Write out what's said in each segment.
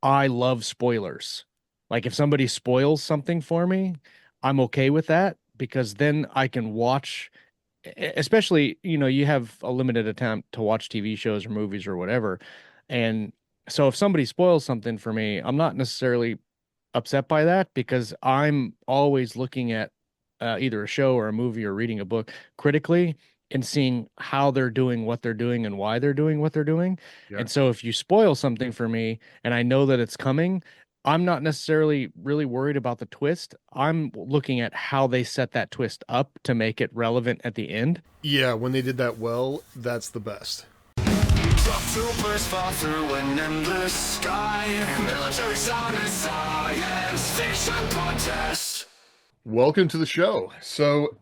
I love spoilers. Like if somebody spoils something for me, I'm okay with that because then I can watch, especially, you have a limited attempt to watch TV shows or movies or whatever. And so if somebody spoils something for me, I'm not necessarily upset by that because I'm always looking at either a show or a movie or reading a book critically and seeing how they're doing what they're doing and why they're doing what they're doing. Yeah. And so if you spoil something for me and I know that it's coming, I'm not necessarily really worried about the twist. I'm looking at how they set that twist up to make it relevant at the end. Yeah, when they did that well, that's the best. Tough troopers fall through an endless sky. Military sound and science fiction contest. Welcome to the show. So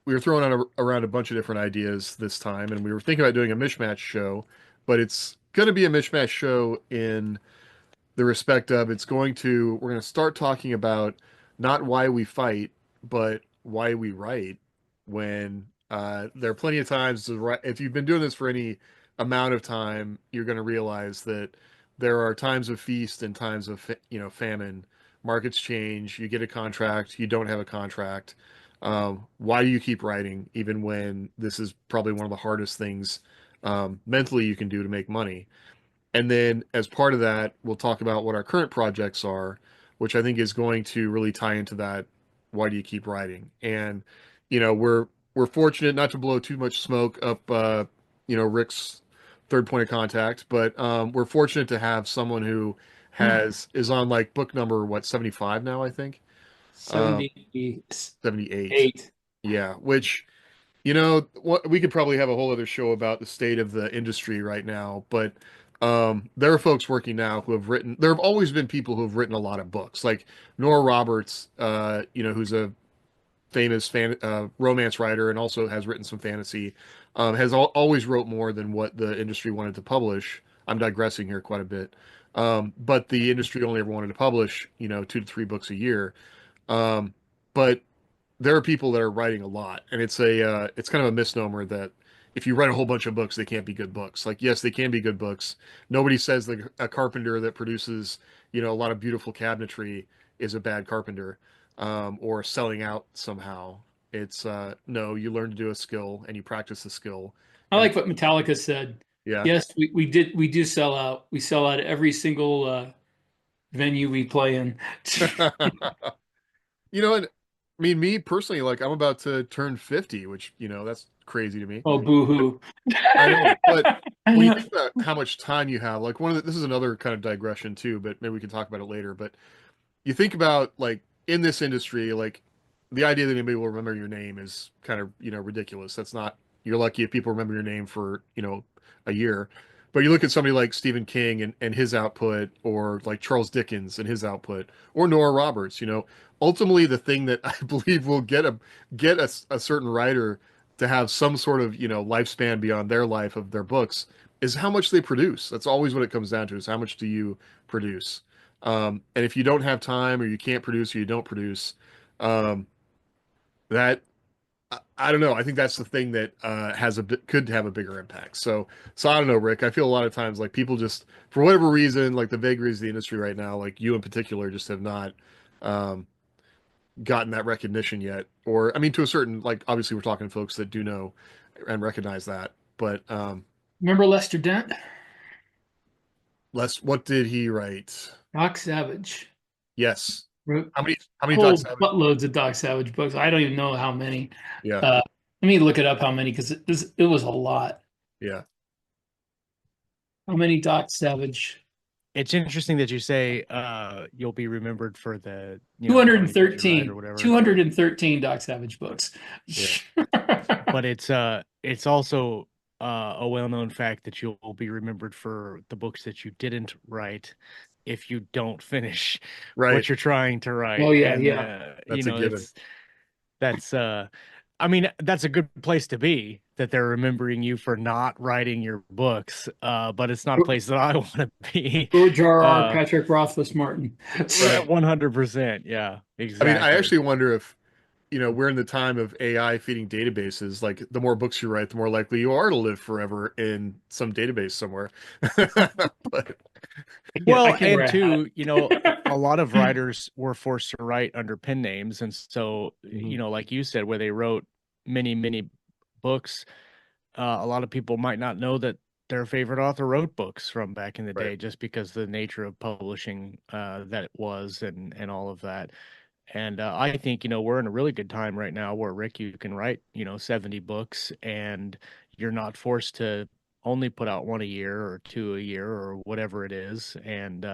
we were throwing around a bunch of different ideas this time, and we were thinking about doing a mishmash show, but it's going to be a mishmash show in the respect of we're going to start talking about not why we fight, but why we write. When there are plenty of times to write, if you've been doing this for any amount of time, you're going to realize that there are times of feast and times of famine. Markets change. You get a contract. You don't have a contract. Why do you keep writing, even when this is probably one of the hardest things mentally you can do to make money? And then as part of that, we'll talk about what our current projects are, which I think is going to really tie into that. Why do you keep writing? And we're fortunate not to blow too much smoke up Rick's third point of contact, but we're fortunate to have someone who has is on like book number what 75 now, I think. Um 78. 78. Yeah, which what we could probably have a whole other show about the state of the industry right now, but there are folks working now who have written. There have always been people who have written a lot of books, like Nora Roberts, who's a famous romance writer and also has written some fantasy. Always wrote more than what the industry wanted to publish. I'm digressing here quite a bit, but the industry only ever wanted to publish, 2 to 3 books a year. Um, but there are people that are writing a lot, and it's kind of a misnomer that if you write a whole bunch of books, they can't be good books. Like, yes, they can be good books. Nobody says that a carpenter that produces, a lot of beautiful cabinetry is a bad carpenter, or selling out somehow. It's no, you learn to do a skill and you practice the skill. I And like what Metallica said. yeah, Yes, we do sell out. We sell out every single venue we play in. and I mean, me personally, like I'm about to turn 50, which, that's crazy to me. Oh, boo-hoo. I know, but when you think about how much time you have, like this is another kind of digression too, but maybe we can talk about it later. But you think about like in this industry, like the idea that anybody will remember your name is kind of, ridiculous. That's not, you're lucky if people remember your name for, a year. But you look at somebody like Stephen King and his output, or like Charles Dickens and his output, or Nora Roberts, ultimately the thing that I believe will get a certain writer to have some sort of, lifespan beyond their life of their books is how much they produce. That's always what it comes down to, is how much do you produce? And if you don't have time, or you can't produce, or you don't produce, um, that I don't know. I think that's the thing that could have a bigger impact. So I don't know, Rick. I feel a lot of times like people just, for whatever reason, like the vagaries of the industry right now, like you in particular, just have not um, gotten that recognition yet. Or I mean, to a certain, like obviously we're talking to folks that do know and recognize that, but Remember Lester Dent? what did he write? Doc Savage Yes. wrote How many whole docs have it? buttloads of Doc Savage books. I don't even know how many. Yeah. Let me look it up how many because it was a lot. Yeah. How many Doc Savage? It's interesting that you say you'll be remembered for the, how many books you write or 213. whatever. 213 Doc Savage books. Yeah. But it's also a well-known fact that you'll be remembered for the books that you didn't write if you don't finish Right. what you're trying to Oh write. yeah, And yeah. That's a given. that's I mean, that's a good place to be, that they're remembering you for not writing your books. But it's not a place that I want to be. George R. R. Uh Patrick Rothfuss Martin. 100%. Yeah, I mean, I exactly. actually wonder if, we're in the time of AI feeding databases. Like, the more books you write, the more likely you are to live forever in some database somewhere. But Yeah, I Well, can wear and a hat. two, a lot of writers were forced to write under pen names. And so, Mhm. like you said, where they wrote many, many books, a lot of people might not know that their favorite author wrote books from back in the Right. day just because the nature of publishing that it was and all of that. And I think, we're in a really good time right now where, Rick, you can write, 70 books and you're not forced to only put out one a year or two a year or whatever it is. And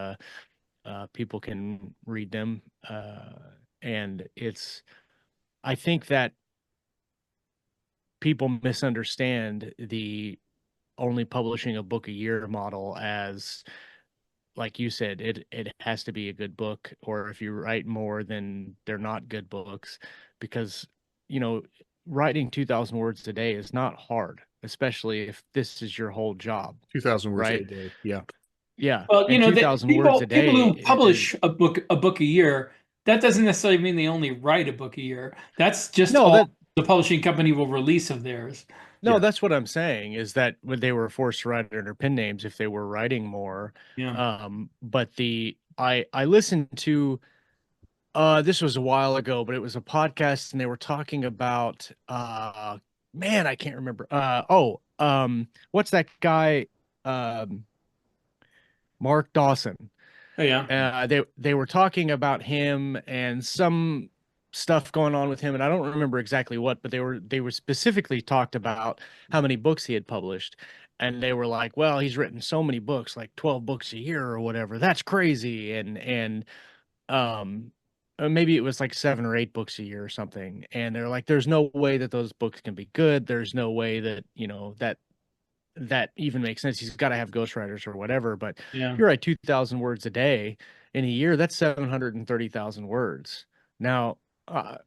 people can read them. And I think that people misunderstand the only publishing a book a year model as, like you said, it has to be a good book, or if you write more, then they're not good books, because you know writing 2,000 words a day is not hard, especially if this is your whole job, 2,000 words a right? day. Yeah. Yeah, Well, and 2,000 words a people day who is publish a book a year, that doesn't necessarily mean they only write a book a year. That's just no all that the publishing company will release of theirs. no Yeah. that's what I'm saying, is that when they were forced to write under pen names if they were writing more. Yeah. But I listened to, this was a while ago, but it was a podcast and they were talking about, man, I can't remember. What's that guy? Um, Mark Dawson. Oh yeah. They were talking about him and some stuff going on with him, and I don't remember exactly what, but they were specifically talked about how many books he had published. And they were like, well, he's written so many books, like 12 books a year or whatever. That's crazy. And um maybe it was like 7 or 8 books a year or something, and they're like, there's no way that those books can be good, there's no way that that even makes sense, he's got to have ghostwriters or whatever. But Yeah. you're right, 2,000 words a day in a year, that's 730,000 words. Now, uh,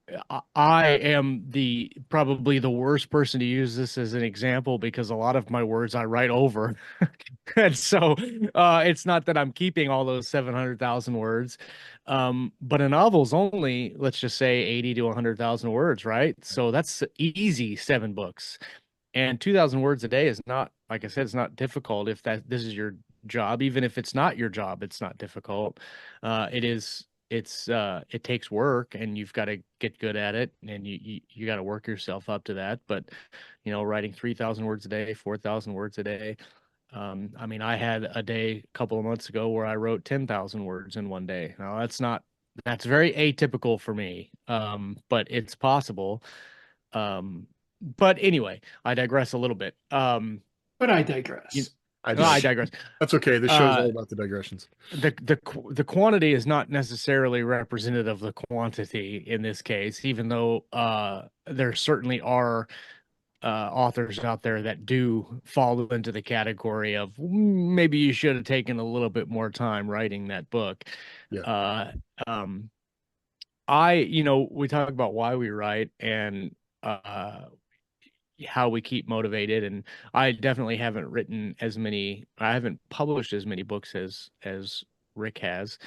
I am the probably the worst person to use this as an example, because a lot of my words I write over. And so it's not that I'm keeping all those 700,000 words. But a novel's only, let's just say, 80 to 100,000 words, right? So that's easy 7 books. And 2,000 words a day is not, like I said, it's not difficult if this is your job. Even if it's not your job, it's not difficult. It takes work, and you've got to get good at it, and you got to work yourself up to that. But writing 3,000 words a day, 4,000 words a day. I mean, I had a day a couple of months ago where I wrote 10,000 words in one day. Now that's very atypical for me. But it's possible. Um, but anyway, I digress a little bit. But I You, digress. I I just, digress. that's okay. This show's Uh, all about the digressions. the quantity is not necessarily representative of the quantity in this case, even though there certainly are authors out there that do fall into the category of, maybe you should have taken a little bit more time writing that book. Yeah. Uh, um, we talk about why we write and uh, how we keep motivated. And I definitely I haven't published as many books as Rick has.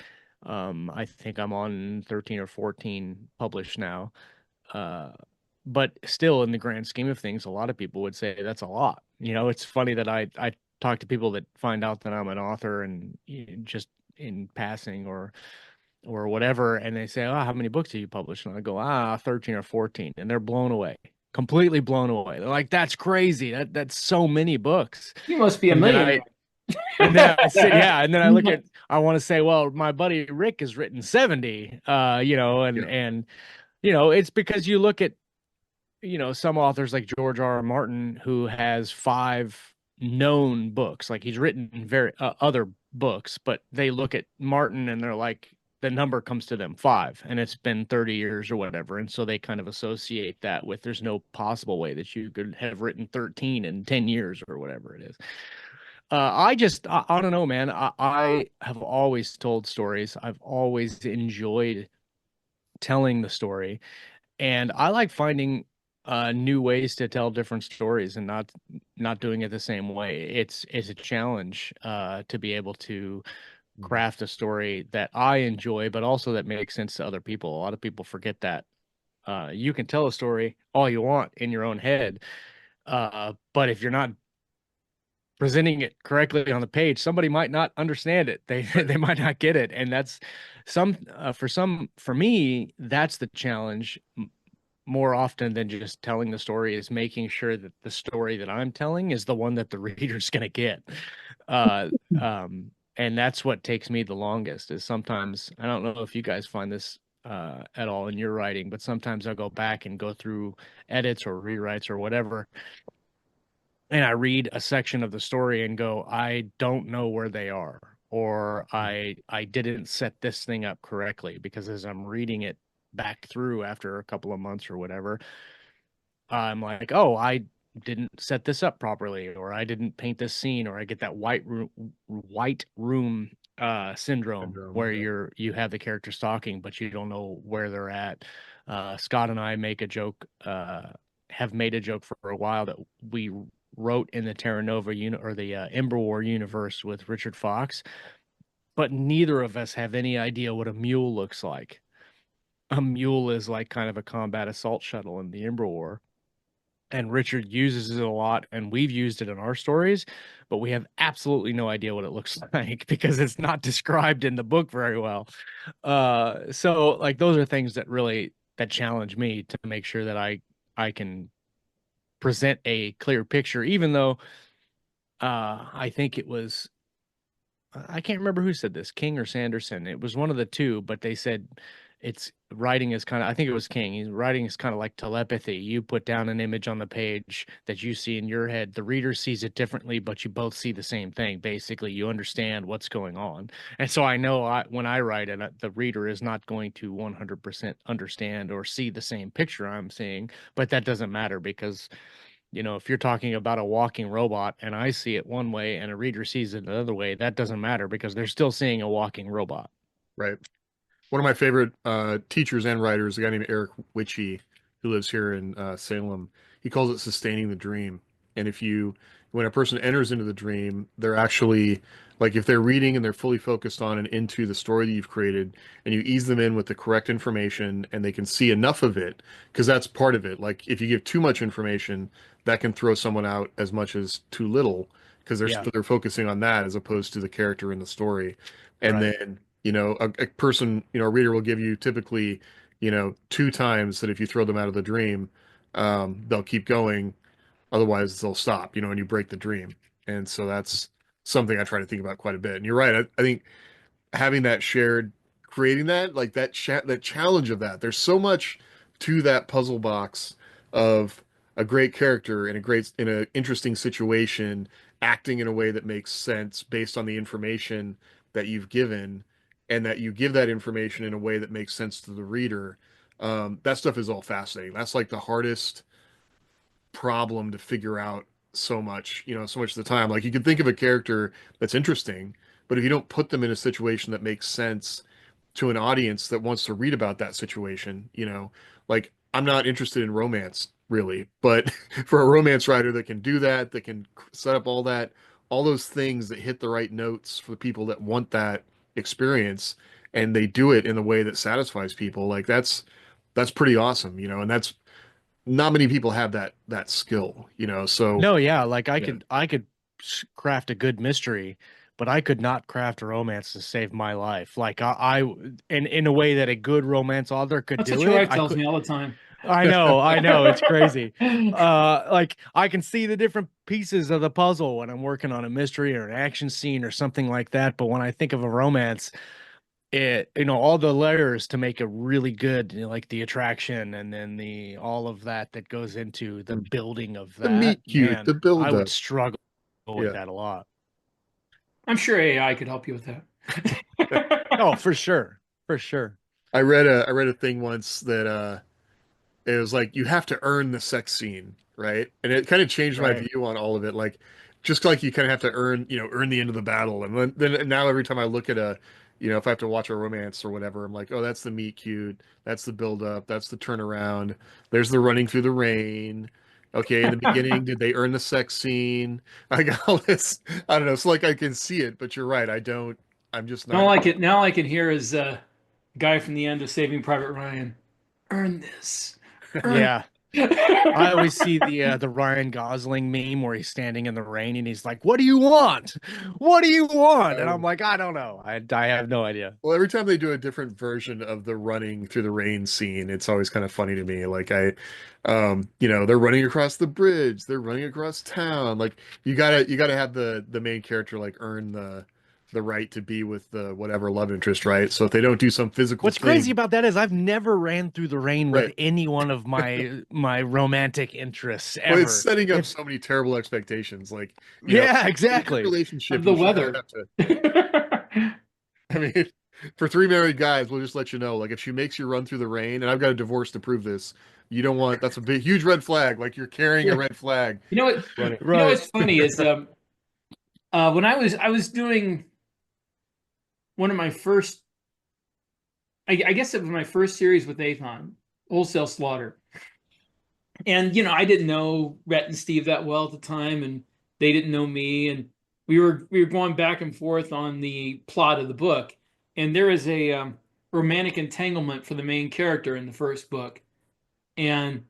I think I'm on 13 or 14 published now. Uh, but still, in the grand scheme of things, a lot of people would say that's a lot. It's funny that I talk to people that find out that I'm an author, and just in passing or whatever, and they say, "Oh, how many books have you published?" And I go, 13 or 14, and they're blown away, completely blown away. They're like, "That's crazy. That's so many books." You must be a And then millionaire. I say, yeah, and then I want to say, well, my buddy Rick has written 70, Yeah. and it's because you look at, some authors like George R. R. Martin, who has 5 known books. Like, he's written very other books, but they look at Martin and they're like, the number comes to them 5, and it's been 30 years or whatever. And so they kind of associate that with, there's no possible way that you could have written 13 in 10 years or whatever it is. I don't know, man. I have always told stories. I've always enjoyed telling the story, and I like finding new ways to tell different stories and not doing it the same way. It's a challenge to be able to craft a story that I enjoy, but also that makes sense to other people. A lot of people forget that. You can tell a story all you want in your own head, but if you're not presenting it correctly on the page, somebody might not understand it. They Right. they might not get it, and that's for me, that's the challenge more often than just telling the story, is making sure that the story that I'm telling is the one that the reader's going to get. Uh, and that's what takes me the longest, is sometimes, I don't know if you guys find this at all in your writing, but sometimes I'll go back and go through edits or rewrites or whatever, and I read a section of the story and go, I don't know where they are, or I didn't set this thing up correctly, because as I'm reading it back through after a couple of months or whatever, I'm like, oh, I didn't set this up properly, or I didn't paint this scene, or I get that white room syndrome, Syndrome. where Yeah. you have the characters talking but you don't know where they're at. Scott and I make a joke, have made a joke for a while, that we wrote in the Terra Nova or the Ember War universe with Richard Fox, but neither of us have any idea what a mule looks like. A mule is like kind of a combat assault shuttle in the Ember War, and Richard uses it a lot, and we've used it in our stories, but we have absolutely no idea what it looks like, because it's not described in the book very well. So like, those are things that really, that challenge me to make sure that I can present a clear picture, even though I think it was, I can't remember who said this, King or Sanderson. It was one of the two, but they said it's writing is kind of, I think it was King. He's writing is kind of like telepathy. You put down an image on the page that you see in your head. The reader sees it differently, but you both see the same thing. Basically, you understand what's going on. And so I know when I write it, the reader is not going to 100% understand or see the same picture I'm seeing, but that doesn't matter, because if you're talking about a walking robot and I see it one way and a reader sees it another way, that doesn't matter, because they're still seeing a walking robot. Right. One of my favorite teachers and writers, a guy named Eric Witchy, who lives here in Salem, he calls it sustaining the dream. And when a person enters into the dream, they're actually, like, if they're reading and they're fully focused on and into the story that you've created, and you ease them in with the correct information and they can see enough of it, because that's part of it. Like, if you give too much information, that can throw someone out as much as too little, because Yeah, they're focusing on that as opposed to the character in the story. And right. then a person, a reader will give you typically, two times that if you throw them out of the dream, they'll keep going. Otherwise, they'll stop, and you break the dream. And so that's something I try to think about quite a bit. And you're right. I think having that shared, creating that, like that challenge of that, there's so much to that puzzle box of a great character in a interesting situation, acting in a way that makes sense based on the information that you've given, and that you give that information in a way that makes sense to the reader. That stuff is all fascinating. That's like the hardest problem to figure out, so much of the time. Like, you can think of a character that's interesting, but if you don't put them in a situation that makes sense to an audience that wants to read about that situation, like, I'm not interested in romance really, but for a romance writer that can do that, that can set up all those things that hit the right notes for the people that want that experience, and they do it in a way that satisfies people, like, that's pretty awesome, and that's not many people have that skill, so No, yeah, like I yeah. could I could craft a good mystery, but I could not craft a romance to save my life. Like in a way that a good romance author could That's what do your it. wife tells me all the time. I know, it's crazy. Like, I can see the different pieces of the puzzle when I'm working on a mystery or an action scene or something like that, but when I think of a romance, all the layers to make it really good, like the attraction, and then the all of that goes into the building of The that, meet cute, man, the build I would up. struggle with Yeah. that a lot. I'm sure AI could help you with that. Oh, for sure. For sure. I read a thing once that it was like, you have to earn the sex scene, right? And it kind of changed my Right. view on all of it. Like, just like you kind of have to earn the end of the battle. And then now every time I look at if I have to watch a romance or whatever, I'm like, oh, that's the meet cute, that's the build up, that's the turnaround. There's the running through the rain. Okay, in the beginning, did they earn the sex scene? I got all this. I don't know. It's like I can see it, but you're right. I don't. I'm just not. Now I can hear his guy from the end of Saving Private Ryan. Earn this. Earn. Yeah. I always see the Ryan Gosling meme where he's standing in the rain and he's like, "What do you want? What do you want?" And I'm like, "I don't know. I have no idea." Well, every time they do a different version of the running through the rain scene, it's always kind of funny to me. Like they're running across the bridge, they're running across town. Like you gotta have the main character like earn the right to be with the whatever love interest, right? So if they don't do some physical What's crazy thing, about that is I've never ran through the rain with right? any one of my romantic interests Well, it's ever. setting up If so many terrible expectations. Like, yeah, in a good exactly. relationship, Of the you should kind of weather. have to. I mean, for three married guys, we'll just let you know. Like, if she makes you run through the rain, and I've got a divorce to prove this, you don't want. That's a big, huge red flag. Like you're carrying a Yeah, red flag. You know what? Running. You know right. what's funny is when I was doing one of my first, I guess it was my first series with Athon, Wholesale Slaughter. And I didn't know Rhett and Steve that well at the time, and they didn't know me, and we were going back and forth on the plot of the book. And there is a romantic entanglement for the main character in the first book, and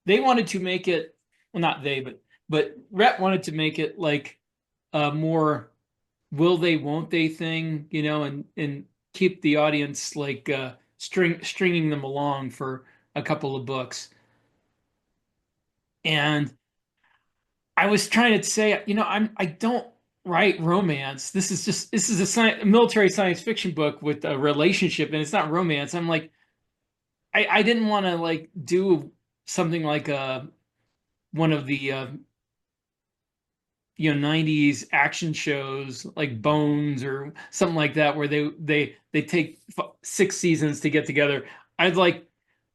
they wanted to make it, well, not they, but Rhett wanted to make it like a more will they won't they thing, and keep the audience like stringing them along for a couple of books. And I was trying to say, I don't write romance. This is a military science fiction book with a relationship, and it's not romance. I'm like, I didn't want to like do something like one of the 90s action shows like Bones or something like that, where they take 6 seasons to get together. I'd like,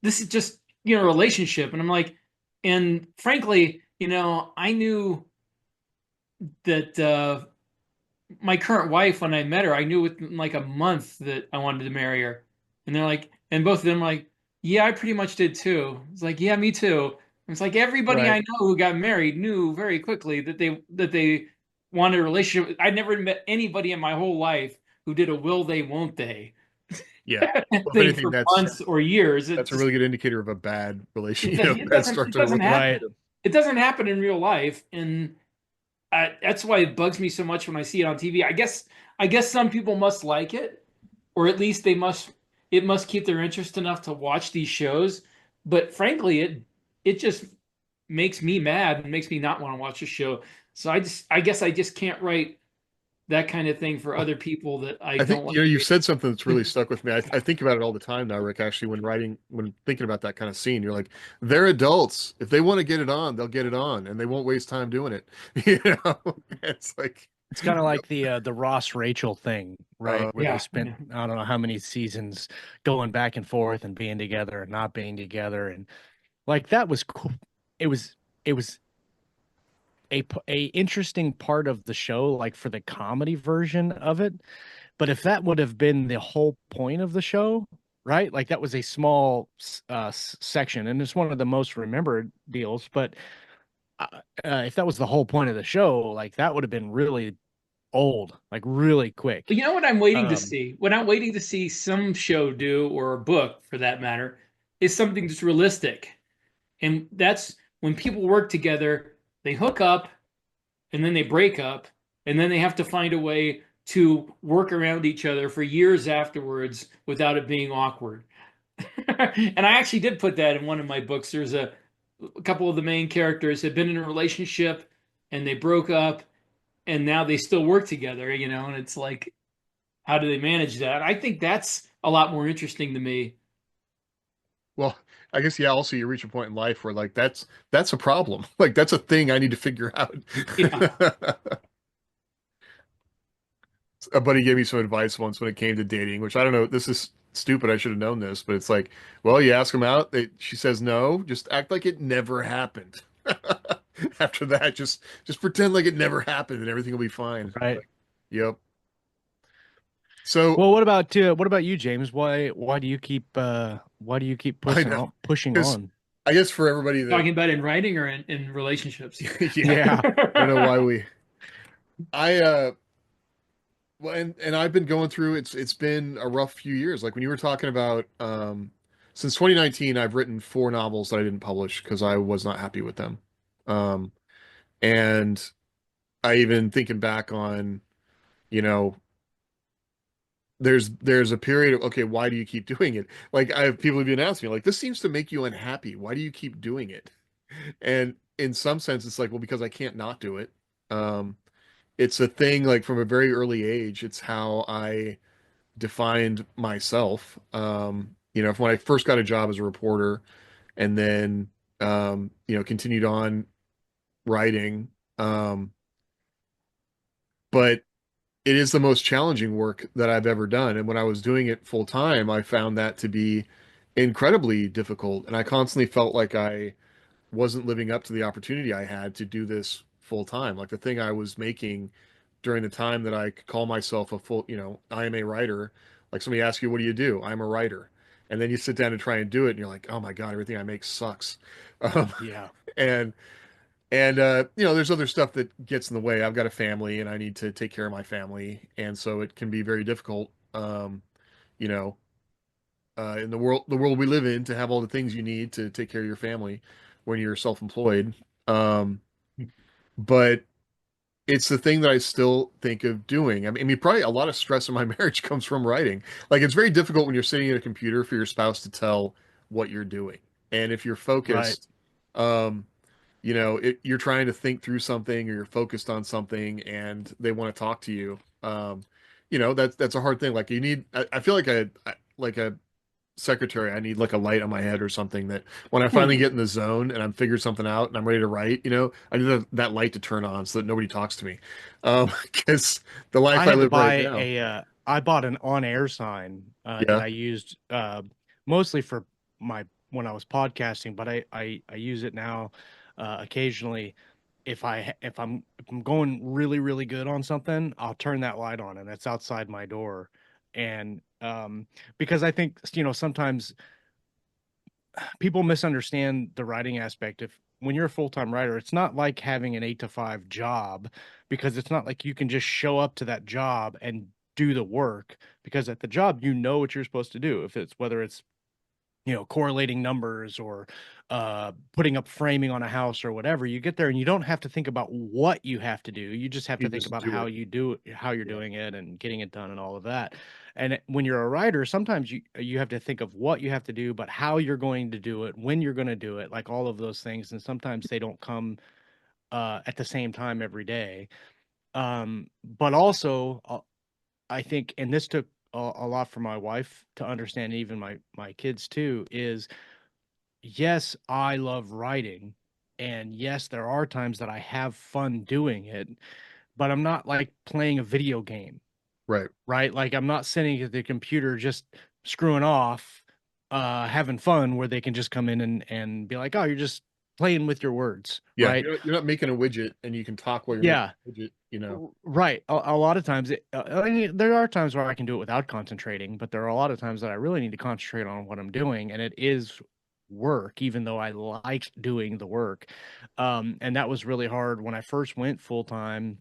this is just a relationship, and I'm like, and frankly, I knew that my current wife, when I met her, I knew within like a month that I wanted to marry her. And they're like, and both of them were like, yeah, I pretty much did too. It's like, yeah, me too. It's like everybody I Right. know who got married knew very quickly that they wanted a relationship. I'd never met anybody in my whole life who did a will they, won't they Yeah. Well, if thing anything, for that's months or years. It that's a just really good indicator of a bad relation, it, it bad doesn't start it to a doesn't Right. happen. It doesn't happen in real life, and that's why it bugs me so much when I see it on TV. I guess some people must like it, or at least it must keep their interest enough to watch these shows. But frankly, it just makes me mad and makes me not want to watch the show. So I guess I just can't write that kind of thing for other people that I I think don't like. you've said something that's really stuck with me. I think about it all the time now, Rick. Actually, when thinking about that kind of scene, you're like, they're adults. If they want to get it on, they'll get it on, and they won't waste time doing it. It's like, It's kind of like the Ross Rachel thing, right? Where they Yeah, spent I don't know how many seasons going back and forth and being together and not being together, and like that was cool. It was a interesting part of the show, like for the comedy version of it. But if that would have been the whole point of the show, right? Like that was a small section, and it's one of the most remembered deals. But uh, if that was the whole point of the show, like that would have been really old, like really but quick. you know what I'm waiting to Um, see? What I'm waiting to see some show do, or a book for that matter, is something that's realistic. And that's when people work together, they hook up and then they break up, and then they have to find a way to work around each other for years afterwards without it being awkward. And I actually did put that in one of my books. There's a couple of the main characters had been in a relationship and they broke up, and now they still work together, and it's like, how do they manage that? I think that's a lot more interesting to me. well, I guess yeah. Also, you reach a point in life where like that's a problem. Like that's a thing I need to figure out. Yeah. A buddy gave me some advice once when it came to dating, which I don't know. This is stupid. I should have known this, but it's like, well, you ask them out. She says no. Just act like it never happened. After that, just pretend like it never happened, and everything will be fine. right. Yep. So Well, what about you, James? Why do you keep I pushing know, pushing because on? I guess for everybody that, Talking about in writing or in relationships? yeah, Yeah. I don't know why I well, and I've been going through it's been a rough few years. Like when you were talking about since 2019, I've written 4 novels that I didn't publish because I was not happy with them. Um, and I even thinking back on, you know, there's a period of, okay, why do you keep doing it? Like I have people who've been asking me, like, this seems to make you unhappy. Why do you keep doing it? And in some sense, it's like, well, because I can't not do it. Um, it's a thing like from a very early age. It's how I defined myself. When I first got a job as a reporter, and then continued on writing. But it is the most challenging work that I've ever done. And when I was doing it full time, I found that to be incredibly difficult. And I constantly felt like I wasn't living up to the opportunity I had to do this full time. Like the thing I was making during the time that I could call myself a full, I am a writer. Like somebody asks you, what do you do? I'm a writer. And then you sit down and try and do it, and you're like, oh my God, everything I make sucks. Um, Yeah. and there's other stuff that gets in the way. I've got a family and I need to take care of my family. And so it can be very difficult, you know, in the world we live in, to have all the things you need to take care of your family when you're self-employed. Um, but it's the thing that I still think of doing. I mean, probably a lot of stress in my marriage comes from writing. Like it's very difficult when you're sitting at a computer for your spouse to tell what you're doing. And if you're Right. focused, um, you're trying to think through something or you're focused on something and they want to talk to you. That's a hard thing. Like you need, I feel like a secretary, I need like a light on my head or something that when I finally get in the zone and I'm figured something out and I'm ready to write, I need that light to turn on so that nobody talks to me. Because the I life I had to live right buy now. a I bought an on-air sign that Yeah. I used mostly for my when I was podcasting, but I use it now occasionally if I'm going really really good on something, I'll turn that light on and it's outside my door. And because I think sometimes people misunderstand the writing aspect. If when you're a full-time writer, it's not like having an 8 to 5 job, because it's not like you can just show up to that job and do the work, because at the job you know what you're supposed to do. If it's whether it's correlating numbers or putting up framing on a house or whatever, you get there and you don't have to think about what you have to do. You just have You to think just about do how it. you do it, how you're Yeah. doing it and getting it done and all of that. And when you're a writer, sometimes you have to think of what you have to do, but how you're going to do it, when you're going to do it, like all of those things. And sometimes they don't come at the same time every day. But also I think, and this took a lot for my wife to understand, even my kids too, is yes, I love writing. And yes, there are times that I have fun doing it, but I'm not like playing a video game, Right. right? Like I'm not sitting at the computer just screwing off, having fun where they can just come in and be like, oh, you're just playing with your words, Yeah. right? You're not making a widget and you can talk while you're making Yeah, a widget. right. A lot of times, I mean, there are times where I can do it without concentrating, but there are a lot of times that I really need to concentrate on what I'm doing, and it is work, even though I like doing the work. And that was really hard when I first went full time.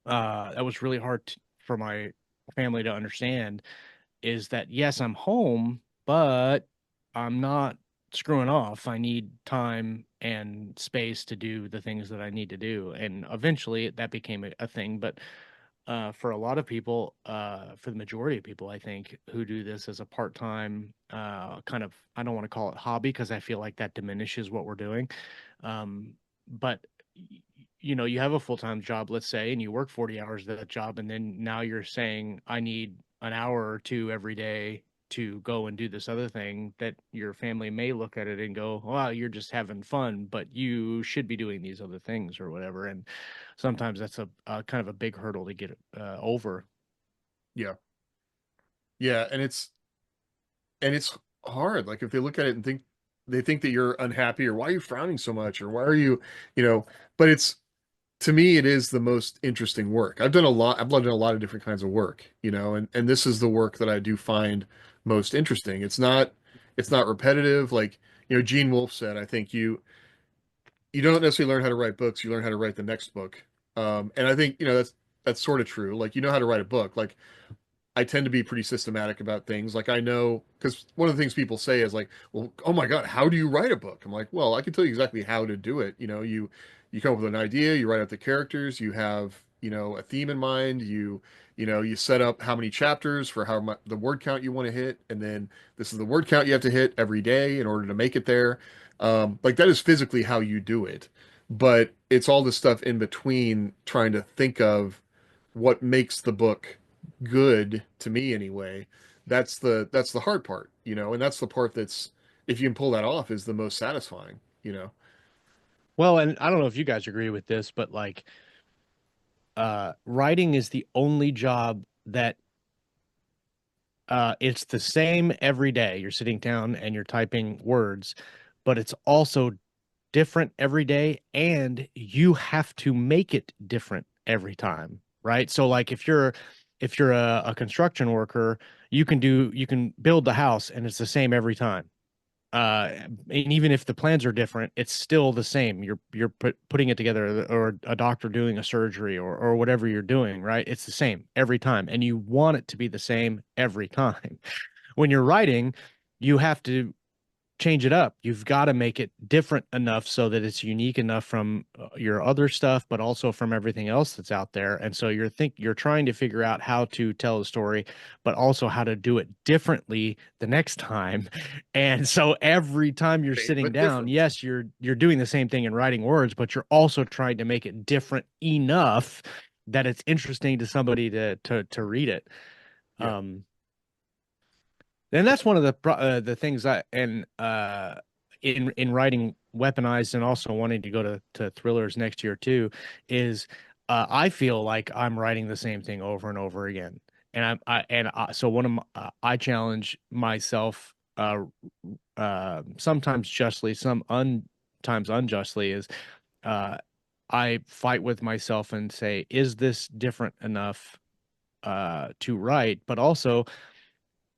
That was really hard for my family to understand, is that yes, I'm home, but I'm not screwing off. I need time and space to do the things that I need to do. And eventually that became a thing. But for a lot of people, for the majority of people, I think, who do this as a part-time kind of, I don't want to call it hobby because I feel like that diminishes what we're doing. But you have a full-time job, let's say, and you work 40 hours at that job, and then now you're saying, I need an hour or two every day to go and do this other thing, that your family may look at it and go, well, you're just having fun, but you should be doing these other things or whatever. And sometimes that's a kind of a big hurdle to get over. Yeah. Yeah. And it's hard. Like if they look at it and they think that you're unhappy or why are you frowning so much or why are you know, but it's to me it is the most interesting work. I've done a lot of different kinds of work, and this is the work that I do find most interesting. It's not repetitive. Like, Gene Wolfe said, I think you don't necessarily learn how to write books, you learn how to write the next book. And I think, that's sort of true. Like, you know how to write a book. Like I tend to be pretty systematic about things. Like I know, because one of the things people say is like, well, oh my God, how do you write a book? I'm like, well, I can tell you exactly how to do it. You come up with an idea, you write out the characters, you have, a theme in mind, you set up how many chapters for how much the word count you want to hit, and then this is the word count you have to hit every day in order to make it there. Like that is physically how you do it, but it's all this stuff in between trying to think of what makes the book good to me anyway. That's the hard part, and that's the part that's, if you can pull that off, is the most satisfying. Well, and I don't know if you guys agree with this, but like writing is the only job that it's the same every day. You're sitting down and you're typing words, but it's also different every day, and you have to make it different every time, right? So like if you're a construction worker, you can build the house and it's the same every time. And even if the plans are different, it's still the same. You're putting it together, or a doctor doing a surgery, or whatever you're doing, right? It's the same every time, and you want it to be the same every time. When you're writing, you have to change it up. You've got to make it different enough so that it's unique enough from your other stuff, but also from everything else that's out there. And so you're trying to figure out how to tell the story, but also how to do it differently the next time. And so every time you're Same, sitting but down, different. yes, you're doing the same thing in writing words, but you're also trying to make it different enough that it's interesting to somebody to read it. Yeah. And that's one of the things in writing Weaponized, and also wanting to go to thrillers next year too, is I feel like I'm writing the same thing over and over again. And so one of I challenge myself, sometimes justly, sometimes unjustly, is I fight with myself and say, is this different enough to write? But also,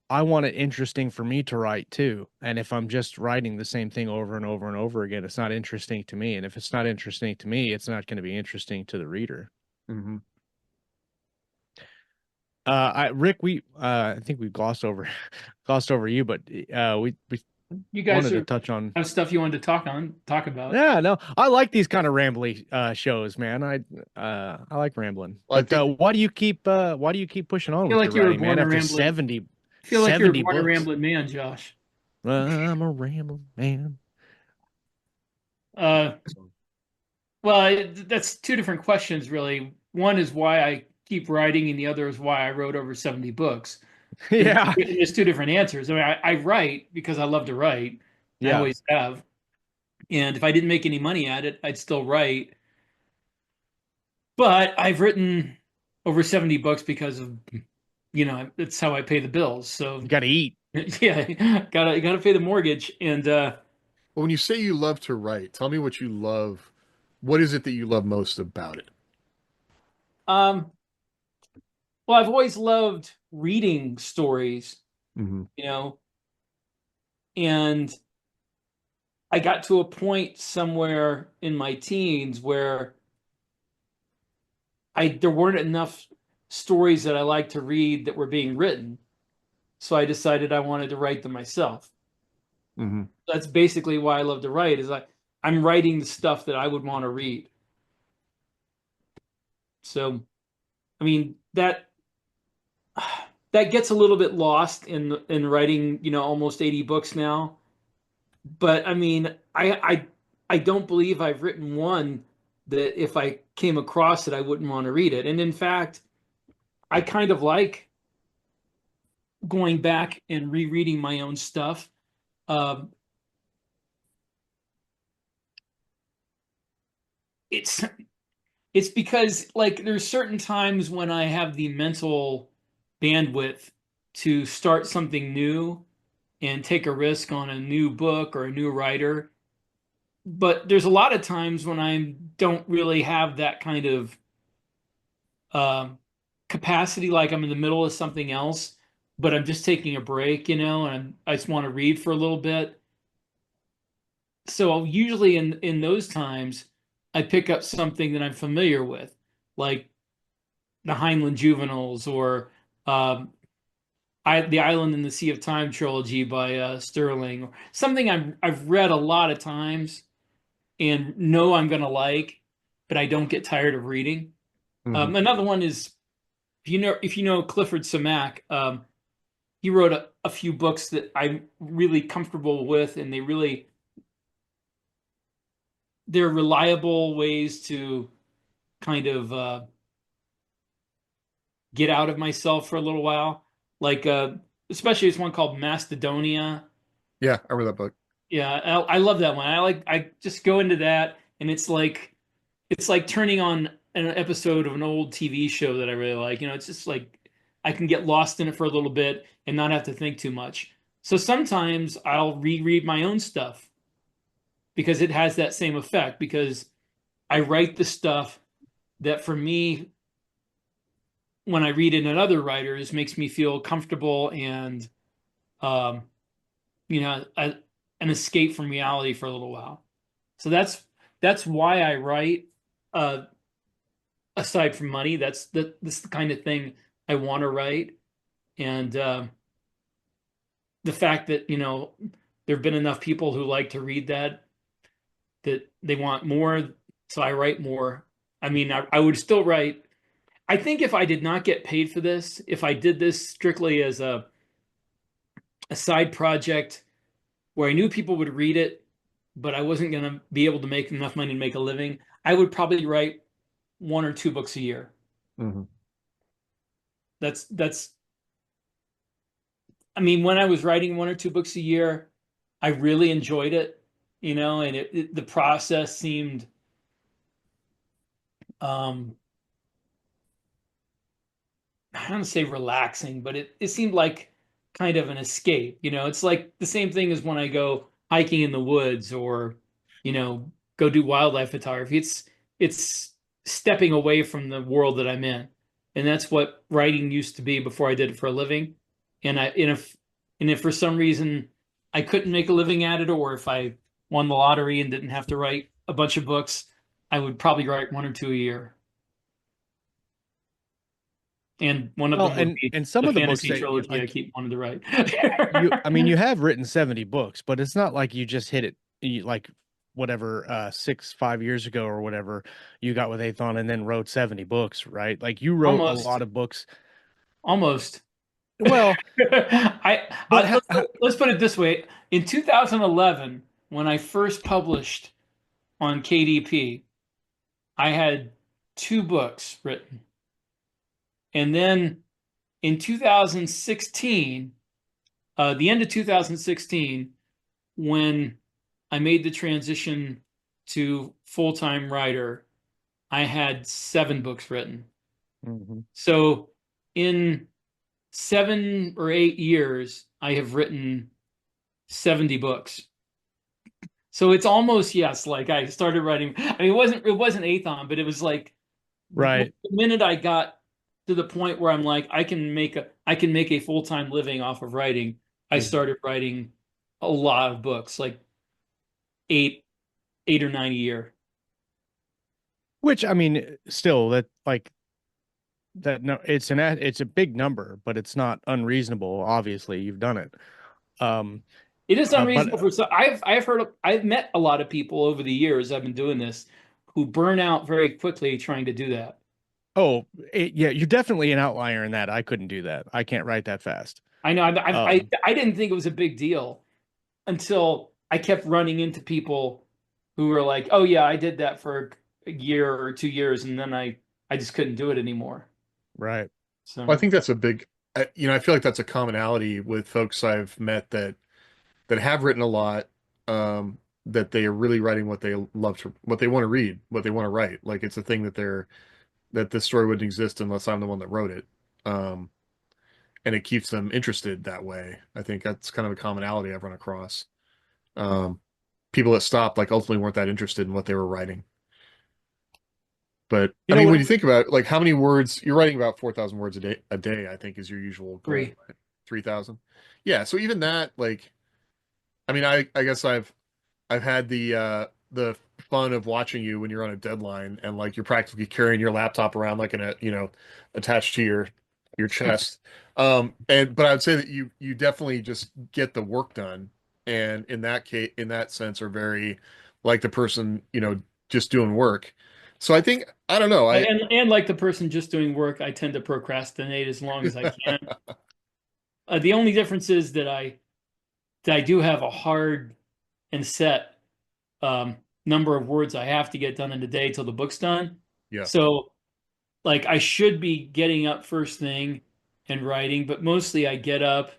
I want it interesting for me to write too. And if I'm just writing the same thing over and over and over again, it's not interesting to me. And if it's not interesting to me, it's not going to be interesting to the reader. Hmm. Rick, I think we glossed over glossed over you, but we You wanted guys to are touch on. have stuff you wanted to talk about. Yeah, no, I like these kind of rambly shows, man. I like rambling. Well, I But think why do you keep pushing on I feel with your like you were writing, man? born a After rambling. 70 I feel like you were 70 born a books. rambling man, Josh. I'm a rambling man. Uh, that's two different questions, really. One is why I keep writing, and the other is why I wrote over 70 books. And Yeah. there's two different answers. I mean, I write because I love to write. I Yeah. always have. And if I didn't make any money at it, I'd still write. But I've written over 70 books because of, it's how I pay the bills. So You got to eat. yeah, gotta pay the mortgage. And well, when you say you love to write, tell me what you love. What is it that you love most about it? um, well, I've always loved reading stories, Hmm. you know, and I got to a point somewhere in my teens where there weren't enough stories that I liked to read that were being written. So I decided I wanted to write them myself. Hmm. That's basically why I love to write, is I'm writing the stuff that I would want to read. So, I mean, that gets a little bit lost in writing, almost 80 books now. But I mean, I don't believe I've written one that if I came across it, I wouldn't want to read it. And in fact, I kind of like going back and rereading my own stuff. Um, it's it's because like there's certain times when I have the mental bandwidth to start something new and take a risk on a new book or a new writer. But there's a lot of times when I don't really have that kind of um, capacity, like I'm in the middle of something else, but I'm just taking a break, and I just want to read for a little bit. So usually in those times, I pick up something that I'm familiar with, like the Heinlein Juveniles or um, The Island in the Sea of Time trilogy by Sterling, or something I've read a lot of times and know I'm gonna like, but I don't get tired of reading. Mhm. Another one is if you know Clifford Samack, he wrote a few books that I'm really comfortable with, and they're reliable ways to kind of get out of myself for a little while. Like especially this one called Macedonia. Yeah, I read that book. Yeah, I love that one. I just go into that, and it's like turning on an episode of an old TV show that I really like. You know, it's just like I can get lost in it for a little bit and not have to think too much. So sometimes I'll reread my own stuff because it has that same effect, because I write the stuff that for me, when I read it in other writers, makes me feel comfortable and um, an escape from reality for a little while. So that's why I write. Aside from money, that's the kind of thing I want to write, and the fact that there have been enough people who like to read that they want more, so I write more. I mean, I would still write. I think if I did not get paid for this, if I did this strictly as a side project where I knew people would read it, but I wasn't going to be able to make enough money to make a living, I would probably write 1 or 2 books a year. Hmm. That's I mean, when I was writing 1 or 2 books a year, I really enjoyed it, and the process seemed um I don't want to say relaxing, but it seemed like kind of an escape. It's like the same thing as when I go hiking in the woods, or, go do wildlife photography. It's stepping away from the world that I'm in. And that's what writing used to be before I did it for a living. And if for some reason I couldn't make a living at it, or if I won the lottery and didn't have to write a bunch of books, I would probably write 1 or 2 a year. And one of Well, them would and be and some the of the books fantasy that trilogy I like keep wanting to write. I mean, you have written 70 books, but it's not like you just hit it like whatever 5 years ago or whatever you got with Athon and then wrote 70 books, right? Like you wrote a Almost, lot of books. almost. Well, but Let's put it this way. In 2011, when I first published on KDP, I had 2 books written. And then in 2016, the end of 2016, when I made the transition to full-time writer, I had 7 books written. Mhm. So in 7 or 8 years, I have written 70 books. So it's almost, yes, like I started writing. I mean, it wasn't Athon, but it was like Right. the minute I got to the point where I'm like, I can make a full-time living off of writing, I Mhm. started writing a lot of books, like eight, 8 or 9 a year. Which I mean, still that like that no, it's a big number, but it's not unreasonable. Obviously, you've done it. Um, It is but unreasonable for some. I've met a lot of people over the years I've been doing this who burn out very quickly trying to do that. oh, yeah, you're definitely an outlier in that. I couldn't do that. I can't write that fast. I know Um, I didn't think it was a big deal until I kept running into people who were like, "Oh yeah, I did that for a year or 2 years, and then I just couldn't do it anymore." right. Well, I So think that's a big, I feel like that's a commonality with folks I've met that have written a lot, that they are really writing what they love to, what they want to read, what they want to write. Like it's a thing that this story wouldn't exist unless I'm the one that wrote it. Um, and it keeps them interested that way. I think that's kind of a commonality I've run across. Um, People that stopped like ultimately weren't that interested in what they were writing. But You I know mean, what? when you think about how many words you're writing, about 4,000 words a day, I think is your usual goal, agree. right? 3,000. Yeah. So even that, like, I mean, I guess I've had the fun of watching you when you're on a deadline and like you're practically carrying your laptop around like in a, attached to your chest. And but I would say that you definitely just get the work done, and in that case, in that sense, are very like the person, just doing work. So I think I don't know. And like the person just doing work, I tend to procrastinate as long as I can. The only difference is that I do have a hard and set um, number of words I have to get done in a day till the book's done. Yeah. So like I should be getting up first thing and writing, but mostly I get up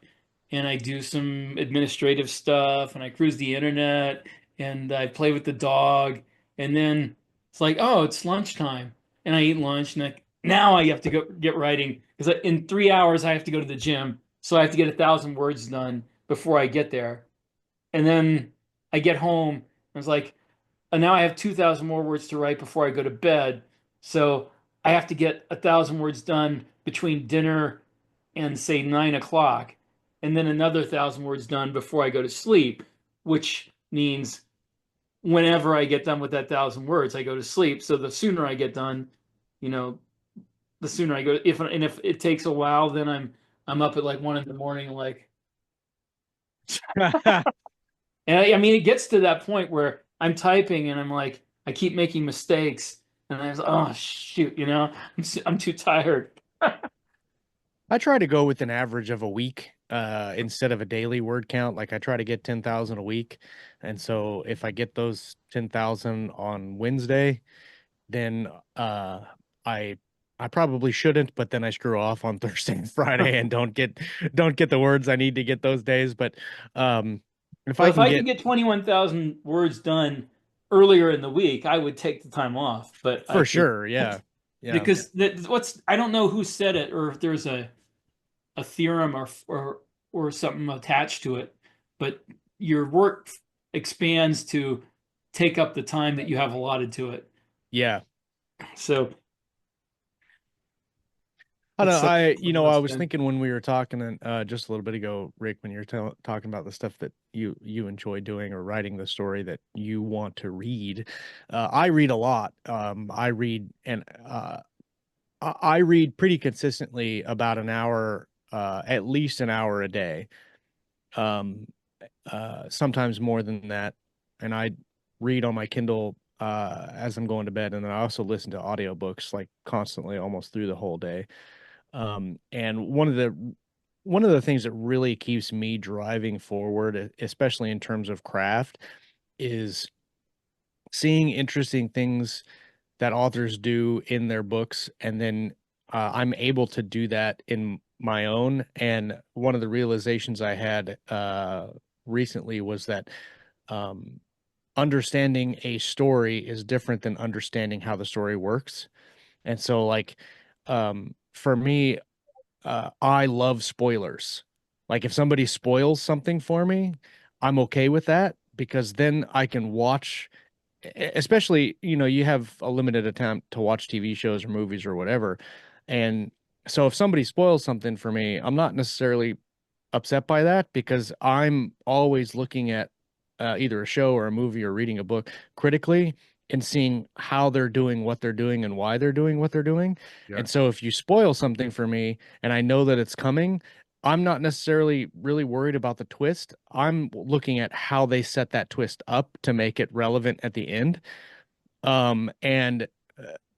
and I do some administrative stuff and I cruise the internet and I play with the dog and then it's like, oh, it's lunchtime and I eat lunch and now I have to go get writing because in 3 hours I have to go to the gym, so I have to get 1,000 words done before I get there, and then I get home and it's like, and now I have 2,000 more words to write before I go to bed. So I have to get 1,000 words done between dinner and say 9 o'clock, and then another 1,000 words done before I go to sleep, which means whenever I get done with that 1,000 words, I go to sleep. So the sooner I get done, you know, the sooner I go. If it takes a while, then I'm up at like 1 in the morning, like, and I mean, it gets to that point where I'm typing and I'm like, I keep making mistakes, and I was, oh shoot, I'm too tired. I try to go with an average of a week instead of a daily word count. Like I try to get 10,000 a week. And so if I get those 10,000 on Wednesday, then I I probably shouldn't, but then I screw off on Thursday and Friday and don't get the words I need to get those days. But um if Well, I if can I could get get 21,000 words done earlier in the week, I would take the time off. But for sure, yeah. Yeah. because I don't know who said it or if there's a theorem or something attached to it, but your work expands to take up the time that you have allotted to it. Yeah. So I don't it's know. something I else was then. thinking when we were talking just a little bit ago, Rick, when you're talking about the stuff that you enjoy doing or writing the story that you want to read. I read a lot. I read pretty consistently about an hour, at least an hour a day. Um, Sometimes more than that. And I read on my Kindle as I'm going to bed, and then I also listen to audiobooks like constantly, almost through the whole day. And one of the things that really keeps me driving forward, especially in terms of craft, is seeing interesting things that authors do in their books, and then I'm able to do that in my own. And one of the realizations I had recently was that um, understanding a story is different than understanding how the story works. And so, like, for me, I love spoilers. Like if somebody spoils something for me, I'm okay with that because then I can watch, especially, you have a limited time to watch TV shows or movies or whatever. And so if somebody spoils something for me, I'm not necessarily upset by that because I'm always looking at either a show or a movie or reading a book critically and seeing how they're doing what they're doing and why they're doing what they're doing. Yeah. And so if you spoil something for me and I know that it's coming, I'm not necessarily really worried about the twist. I'm looking at how they set that twist up to make it relevant at the end. And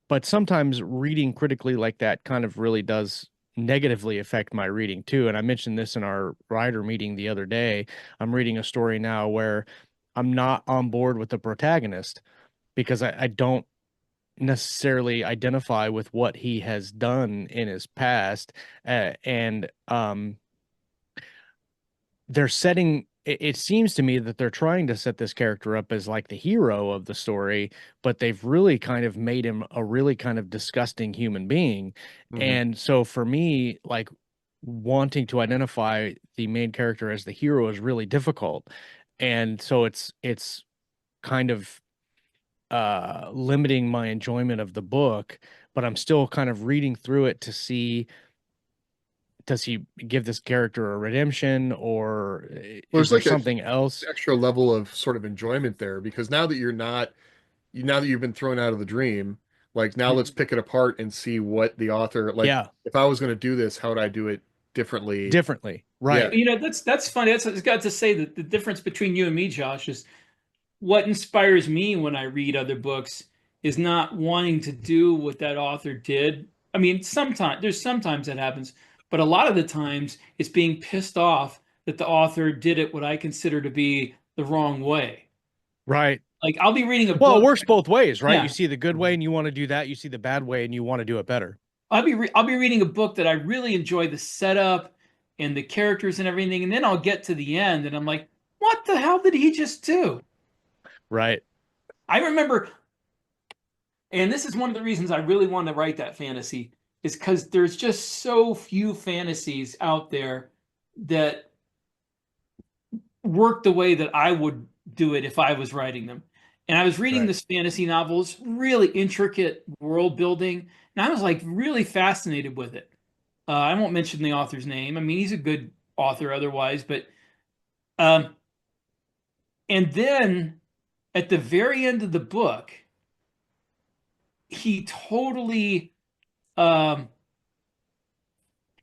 but sometimes reading critically like that kind of really does negatively affect my reading too. And I mentioned this in our writer meeting the other day. I'm reading a story now where I'm not on board with the protagonist because I don't necessarily identify with what he has done in his past. And they're setting it seems to me that they're trying to set this character up as like the hero of the story, but they've really kind of made him a really kind of disgusting human being. Hmm. And so for me, like wanting to identify the main character as the hero is really difficult. And so it's kind of limiting my enjoyment of the book, but I'm still kind of reading through it to see, does he give this character a redemption, or Well, is there's there like a something else? extra level of sort of enjoyment there because now that you're not, now that you've been thrown out of the dream, like now let's Mhm. pick it apart and see what the author, like Yeah. if I was going to do this, how would I do it differently. differently. Right. You know, that's funny. It's got to say that the difference between you and me, Josh, is what inspires me when I read other books is not wanting to do what that author did. I mean, sometimes that happens, but a lot of the times it's being pissed off that the author did it what I consider to be the wrong way. Right. Like I'll be reading a Well, it book. works both ways, right? You Yeah, see the good way and you want to do that. You see the bad way and you want to do it better. I'll be reading a book that I really enjoy the setup and the characters and everything, and then I'll get to the end and I'm like, what the hell did he just do? Right. I remember, and this is one of the reasons I really wanted to write that fantasy, is because there's just so few fantasies out there that work the way that I would do it if I was writing them. And I was reading Right. this fantasy novels, really intricate world building, and I was like really fascinated with it. I won't mention the author's name. I mean, he's a good author otherwise, but um, and then at the very end of the book, he totally um,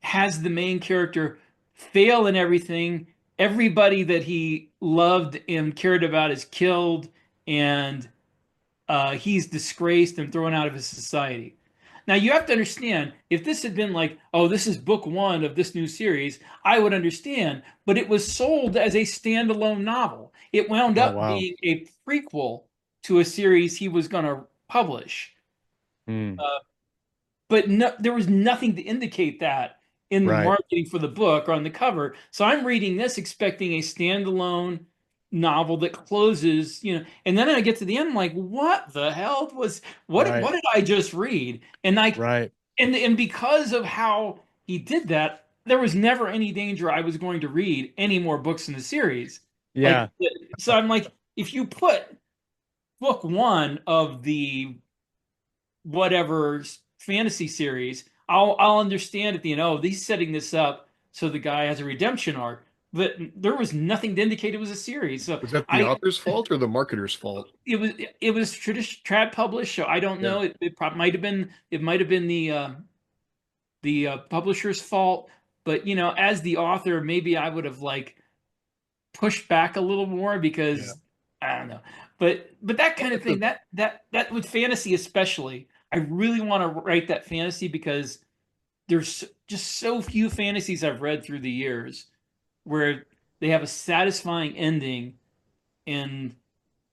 has the main character fail in everything. Everybody that he loved and cared about is killed, and he's disgraced and thrown out of his society. Now you have to understand, if this had been like, oh, this is book one of this new series, I would understand. But it was sold as a standalone novel. It wound Oh, up wow. being a prequel to a series he was going to publish. Mm. But no, there was nothing to indicate that in the Right. marketing for the book or on the cover. So I'm reading this expecting a standalone novel that closes, you know, and then I get to the end, I'm like, what the hell Right. what did I just read? And like Right. and because of how he did that, there was never any danger I was going to read any more books in the series. Like Yeah. so I'm like, if you put book one of the whatever fantasy series, I'll understand at the end. Oh, he's setting this up so the guy has a redemption arc, but there was nothing to indicate it was a series. So Was that the I author's fault or the marketer's fault? it was tradition trad published, so I don't Yeah. know. It might have been the publisher's fault, but you know, as the author, maybe I would have like pushed back a little more Yeah. because I don't know. But that kind of thing, that with fantasy especially, I really want to write that fantasy because there's just so few fantasies I've read through the years where they have a satisfying ending and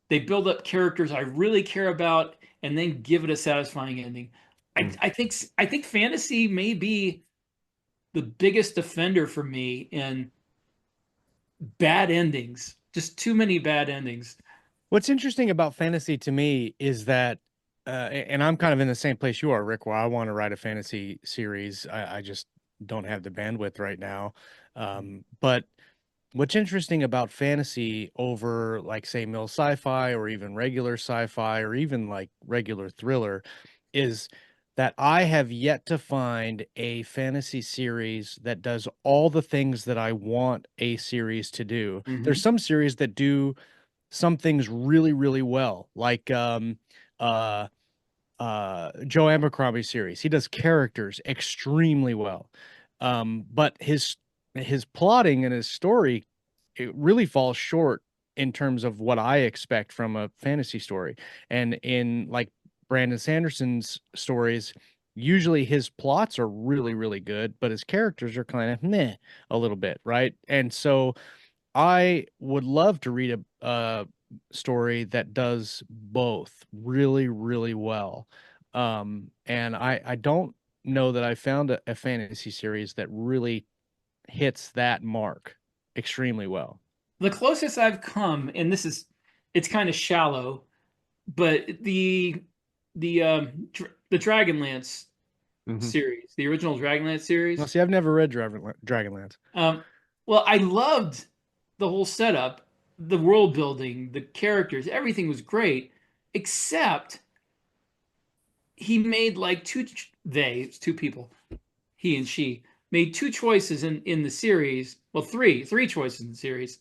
they build up characters I really care about and then give it a satisfying ending. Mm. I think fantasy may be the biggest offender for me in bad endings. Just too many bad endings. What's interesting about fantasy to me is that, and I'm kind of in the same place you are, Rick, where I want to write a fantasy series. I just don't have the bandwidth right now. But what's interesting about fantasy over, like, say, mill sci-fi or even regular sci-fi or even like regular thriller is that I have yet to find a fantasy series that does all the things that I want a series to do. There's some series that do some things really, really well, like uh Joe Abercrombie series. He does characters extremely well. But his plotting and his story, it really falls short in terms of what I expect from a fantasy story. And in like Brandon Sanderson's stories, usually his plots are really, really good, but his characters are kind of meh a little bit, right? And so I would love to read a story that does both really, really well. And I don't know that I found a fantasy series that really hits that mark extremely well. The closest I've come, and it's kind of shallow, but the Dragonlance Mhm. series, the original Dragonlance Well, series. see, I've never read Dragonlance. Um, well, I loved the whole setup, the world building, the characters, everything was great, except he made like it's two people, he and she made two choices in the series. Well, three choices in the series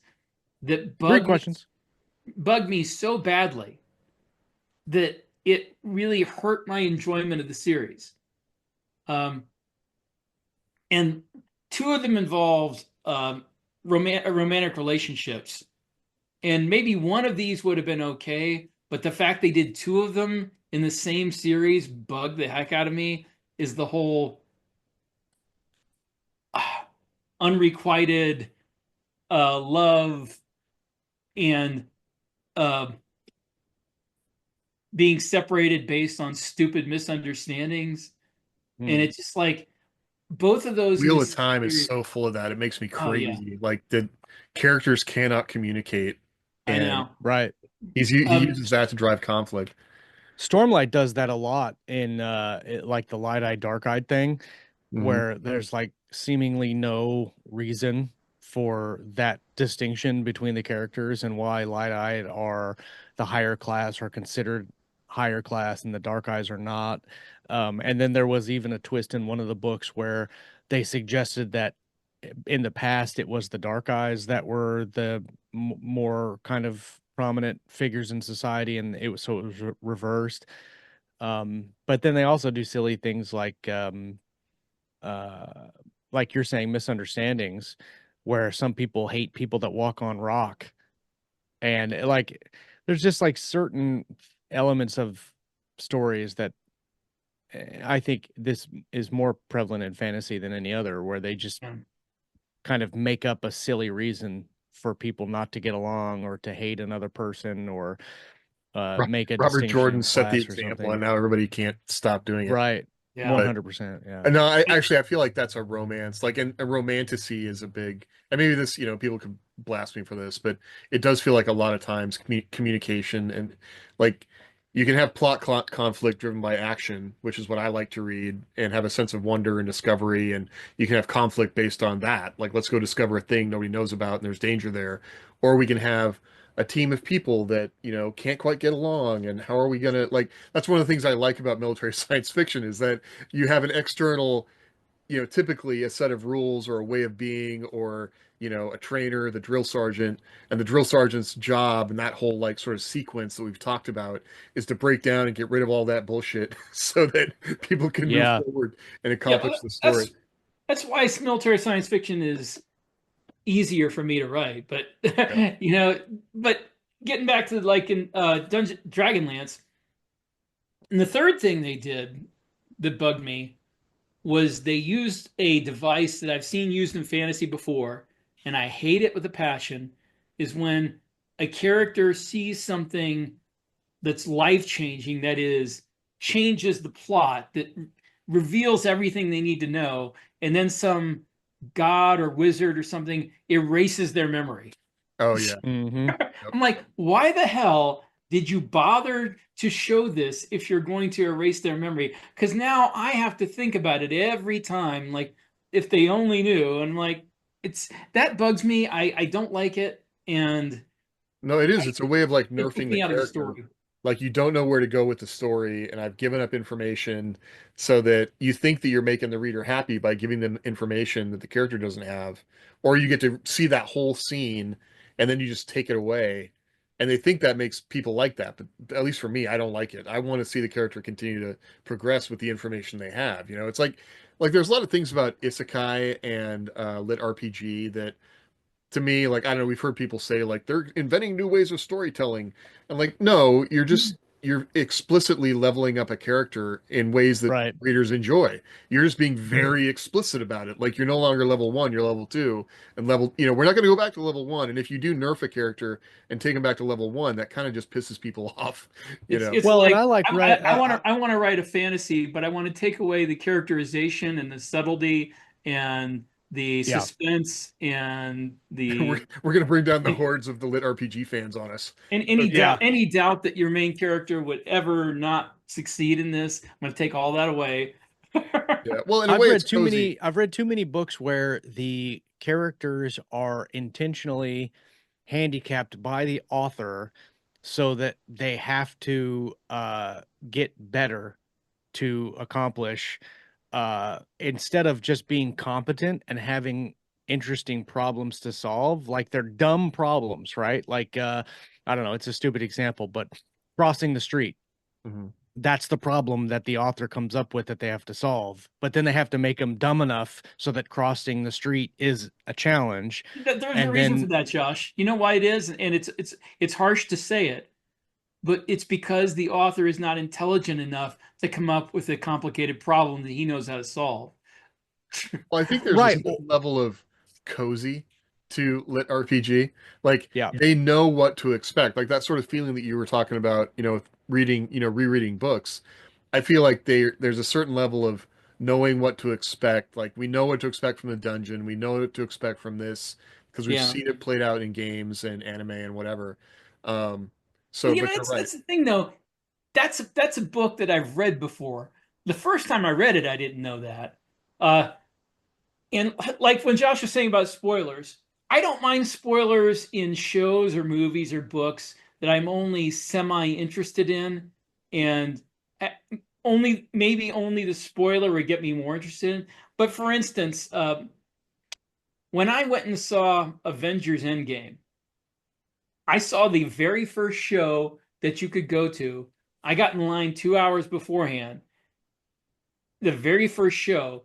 that Three questions. bugged me so badly that it really hurt my enjoyment of the series. Um, and two of them involved romantic relationships, and maybe one of these would have been okay, but the fact they did two of them in the same series bugged the heck out of me. Is the whole unrequited love and uh, being separated based on stupid misunderstandings. And it's just like both of those in Wheel the of Time is series. so full of that. It makes me Oh yeah, crazy. Like the characters cannot communicate, I and know. Right. he uses that to drive conflict. Stormlight does that a lot in like the light-eyed, dark-eyed thing, Mhm. where there's like seemingly no reason for that distinction between the characters and why light-eyed are the higher class or considered higher class and the dark eyes are not. And then there was even a twist in one of the books where they suggested that in the past it was the dark eyes that were the more kind of prominent figures in society, and it was so it was reversed. But then they also do silly things uh like you're saying, misunderstandings, where some people hate people that walk on rock, and like there's just like certain elements of stories that I think this is more prevalent in fantasy than any other, where they just Yeah. kind of make up a silly reason for people not to get along or to hate another person, or make a Robert distinction Jordan in set the class or example, and something. now everybody can't stop doing it. Right. Yeah. 100%. Yeah. No, I feel like that's a romance. Like, and a romantasy is a big, and maybe this, people could blast me for this, but it does feel like a lot of times communication and like you can have conflict driven by action, which is what I like to read, and have a sense of wonder and discovery. And you can have conflict based on that. Like, let's go discover a thing nobody knows about and there's danger there. Or we can have a team of people that, can't quite get along. And how are we going to, like, that's one of the things I like about military science fiction is that you have an external, typically a set of rules or a way of being or, a trainer, the drill sergeant, and the drill sergeant's job and that whole like sort of sequence that we've talked about is to break down and get rid of all that bullshit so that people can move Yeah. forward and Yeah, accomplish well, the story. that's why military science fiction is easier for me to write. But Yeah. but getting back to like in Dungeon Dragonlance, and the third thing they did that bugged me was they used a device that I've seen used in fantasy before, and I hate it with a passion, is when a character sees something that's life changing, that is, changes the plot, that reveals everything they need to know, and then some god or wizard or something erases their memory. Oh yeah. Mm-hmm. I'm like, why the hell did you bother to show this if you're going to erase their memory? Because now I have to think about it every time. Like, if they only knew. And like, that bugs me. I don't like it. And No, it is. It's a way of like it took nerfing the me out of the character. story. Like you don't know where to go with the story, and I've given up information so that you think that you're making the reader happy by giving them information that the character doesn't have, or you get to see that whole scene and then you just take it away. And they think that makes people like that, but at least for me, I don't like it. I want to see the character continue to progress with the information they have. It's like there's a lot of things about isekai and lit RPG that to me, like, I don't know, we've heard people say like they're inventing new ways of storytelling. And like, no, you're explicitly leveling up a character in ways that Right. readers enjoy. You're just being very explicit about it. Like you're no longer level one, you're level two. And we're not gonna go back to level one. And if you do nerf a character and take him back to level one, that kind of just pisses people off, It's Well, and like I like right. I want to write a fantasy, but I want to take away the characterization and the subtlety and the Yeah. suspense and We're gonna bring down the hordes of the lit RPG fans on us. and any Yeah. doubt that your main character would ever not succeed in this. I'm going to take all that away. Yeah. Well, in a way, it's cozy. I've read too many books where the characters are intentionally handicapped by the author so that they have to get better to accomplish, instead of just being competent and having interesting problems to solve. Like they're dumb problems, right? Like I don't know, it's a stupid example, but crossing the street. Mhm. that's the problem that the author comes up with that they have to solve. But then they have to make them dumb enough so that crossing the street is a challenge. There's a And reason for then that, Josh. You know why it is, and it's harsh to say it, but it's because the author is not intelligent enough to come up with a complicated problem that he knows how to solve. Well, I think there's a right, certain level of cozy to lit RPG. Like yeah, they know what to expect. Like that sort of feeling that you were talking about, with reading, rereading books. I feel like there's a certain level of knowing what to expect. Like we know what to expect from the dungeon. We know what to expect from this because we've Yeah. seen it played out in games and anime and whatever. Um, Well, but you're right. that's the thing though. That's a book that I've read before. The first time I read it, I didn't know that. Uh, and like when Josh was saying about spoilers, I don't mind spoilers in shows or movies or books that I'm only semi interested in, and uh, only maybe only the spoiler would get me more interested in. But for instance, when I went and saw Avengers Endgame, I saw the very first show that you could go to. I got in line 2 hours beforehand. The very first show,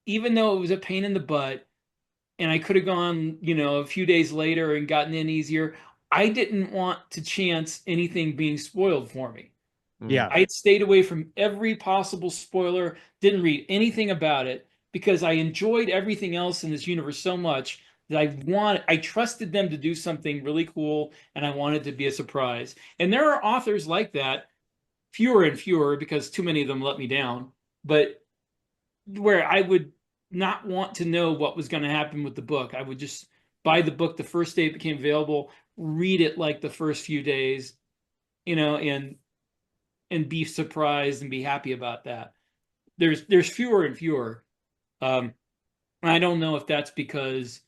even though it was a pain in the butt, and I could have gone, a few days later and gotten in easier, I didn't want to chance anything being spoiled for me. Mm. yeah, I had stayed away from every possible spoiler, didn't read anything about it because I enjoyed everything else in this universe so much that I trusted them to do something really cool and I wanted to be a surprise. And there are authors like that, fewer and fewer because too many of them let me down, but where I would not want to know what was going to happen with the book. I would just buy the book the first day it became available, read it like the first few days, and be surprised and be happy about that. There's fewer and fewer. Um, I don't know if that's because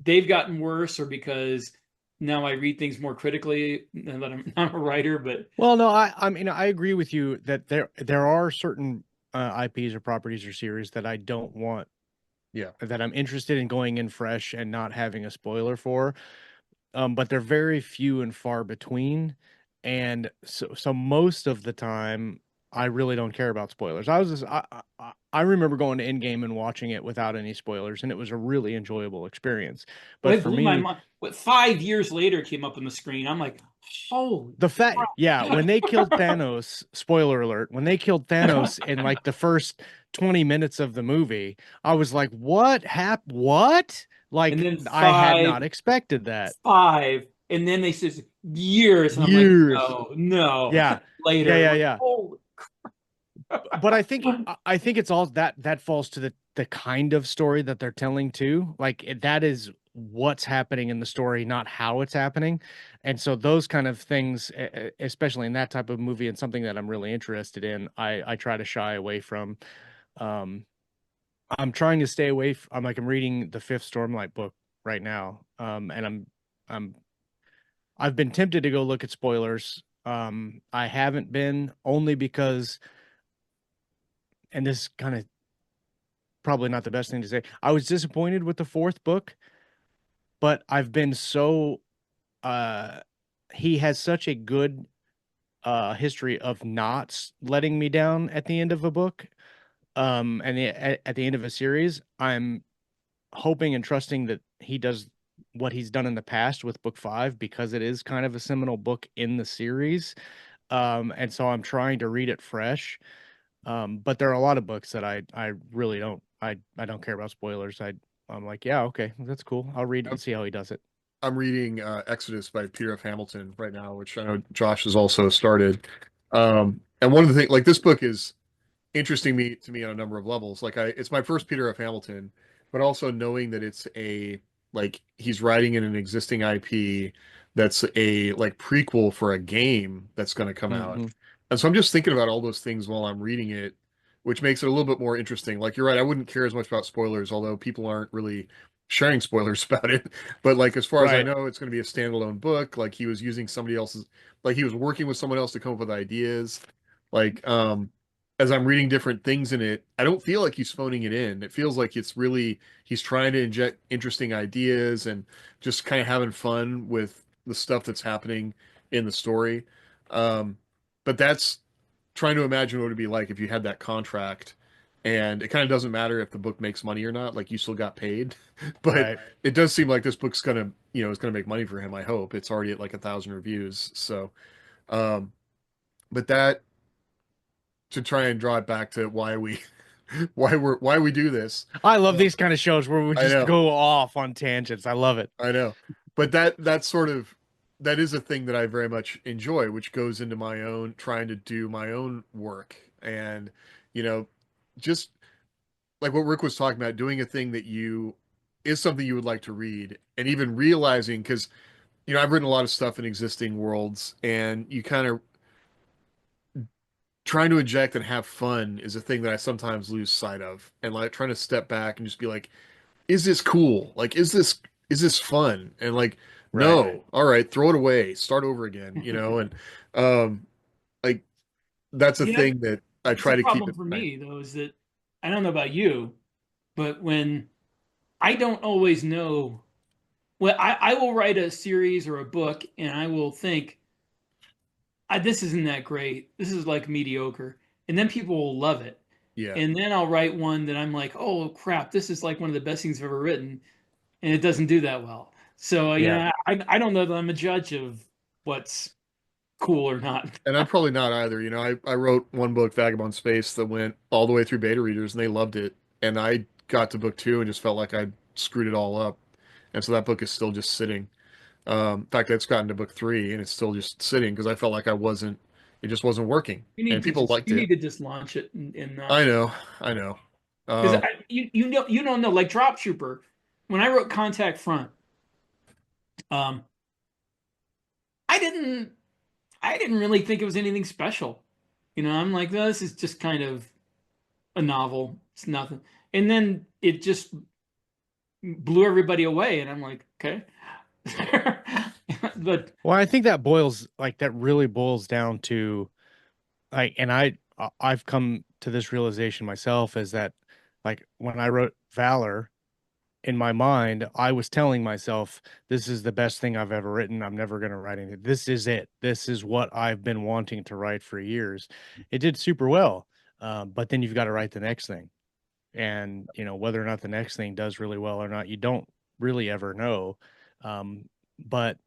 they've gotten worse or because now I read things more critically and that I'm a writer. But well, no, I mean, I agree with you that there are certain IPs or properties or series that I don't want, Yeah. that I'm interested in going in fresh and not having a spoiler for. But they're very few and far between, and so most of the time I really don't care about spoilers. I remember going to Endgame and watching it without any spoilers, and it was a really enjoyable experience. But it for blew my me, mind. What 5 years later came up on the screen. I'm like, holy the fact, yeah, when crap. they killed Thanos, spoiler alert, when they killed Thanos in like the first 20 minutes of the movie, I was like, what happened? What? And Like, then I had five, not expected that. five, and then they says years, and I'm like, Years. no, no, Yeah. Yeah, later. yeah, Like, yeah. holy. But I think it's all that falls to the kind of story that they're telling too. Like that is what's happening in the story, not how it's happening. And so those kind of things, especially in that type of movie and something that I'm really interested in, I try to shy away from. Um, I'm trying to stay away. I'm reading the fifth Stormlight book right now. And I'm I've been tempted to go look at spoilers. I haven't been, only because, and this kind of probably not the best thing to say. I was disappointed with the fourth book, but I've been so uh he has such a good history of not letting me down at the end of a book. And at the end of a series, I'm hoping and trusting that he does what he's done in the past with book five, because it is kind of a seminal book in the series. And so I'm trying to read it fresh. But there are a lot of books that I really I don't care about spoilers. I'm like, yeah, okay, that's cool. I'll read it and see how he does it. I'm reading Exodus by Peter F. Hamilton right now, which I know Josh has also started. And one of the things, like this book is interesting to me on a number of levels. Like it's my first Peter F. Hamilton, but also knowing that it's like he's writing in an existing IP that's a like prequel for a game that's going to come out. Hmm. And so I'm just thinking about all those things while I'm reading it, which makes it a little bit more interesting. Like you're right, I wouldn't care as much about spoilers, although people aren't really sharing spoilers about it. But like as far as I Right. know, it's going to be a standalone book. Like he was using somebody else's, like he was working with someone else to come up with ideas. Like as I'm reading different things in it, I don't feel like he's phoning it in. It feels like it's really he's trying to inject interesting ideas and just kind of having fun with the stuff that's happening in the story. Um, but that's trying to imagine what it would be like if you had that contract, and it kind of doesn't matter if the book makes money or not, like you still got paid. But Right. it does seem like this book's gonna, is gonna make money for him. I hope it's already at like 1,000 reviews. So, um, but that to try and draw it back to why we, why we do this. I love these kind of shows where we I just know. go off on tangents. I love it. I know. But that's sort of that is a thing that I very much enjoy, which goes into my own trying to do my own work. And, you know, just like what Rick was talking about, doing a thing that you is something you would like to read, and even realizing, because, I've written a lot of stuff in existing worlds, and you kind of trying to inject and have fun is a thing that I sometimes lose sight of. And like trying to step back and just be like, is this cool? Like, is this fun? And like, Right. no, all right, throw it away, start over again, and um, like that's a You know, thing that I it's try a to keep problem in for mind. me though, is that I don't know about you, but when I don't always know, well, I will write a series or a book and I will think, this isn't that great. This is like mediocre. And then people will love it. Yeah, And then I'll write one that I'm like, oh crap, this is like one of the best things I've ever written. And it doesn't do that well. So, Yeah. I don't know that I'm a judge of what's cool or not. and I'm probably not either. I wrote one book, Vagabond Space, that went all the way through beta readers, and they loved it. And I got to book two and just felt like I screwed it all up. And so that book is still just sitting. In fact, it's gotten to book three, and it's still just sitting because I felt like it just wasn't working, and people liked You it. need to just launch it and I not, know, I know. because Um, you don't know, like Drop Trooper. When I wrote Contact Front, um, I didn't I didn't really think it was anything special. I'm like, "Oh, this is just kind of a novel. It's nothing." And then it just blew everybody away, and I'm like, okay. But Well, I think that really boils down to like, and I've come to this realization myself is that like when I wrote Valor in my mind, I was telling myself, this is the best thing I've ever written. I'm never going to write anything. This is it. This is what I've been wanting to write for years. It did super well. But then you've got to write the next thing. And, whether or not the next thing does really well or not, you don't really ever know. But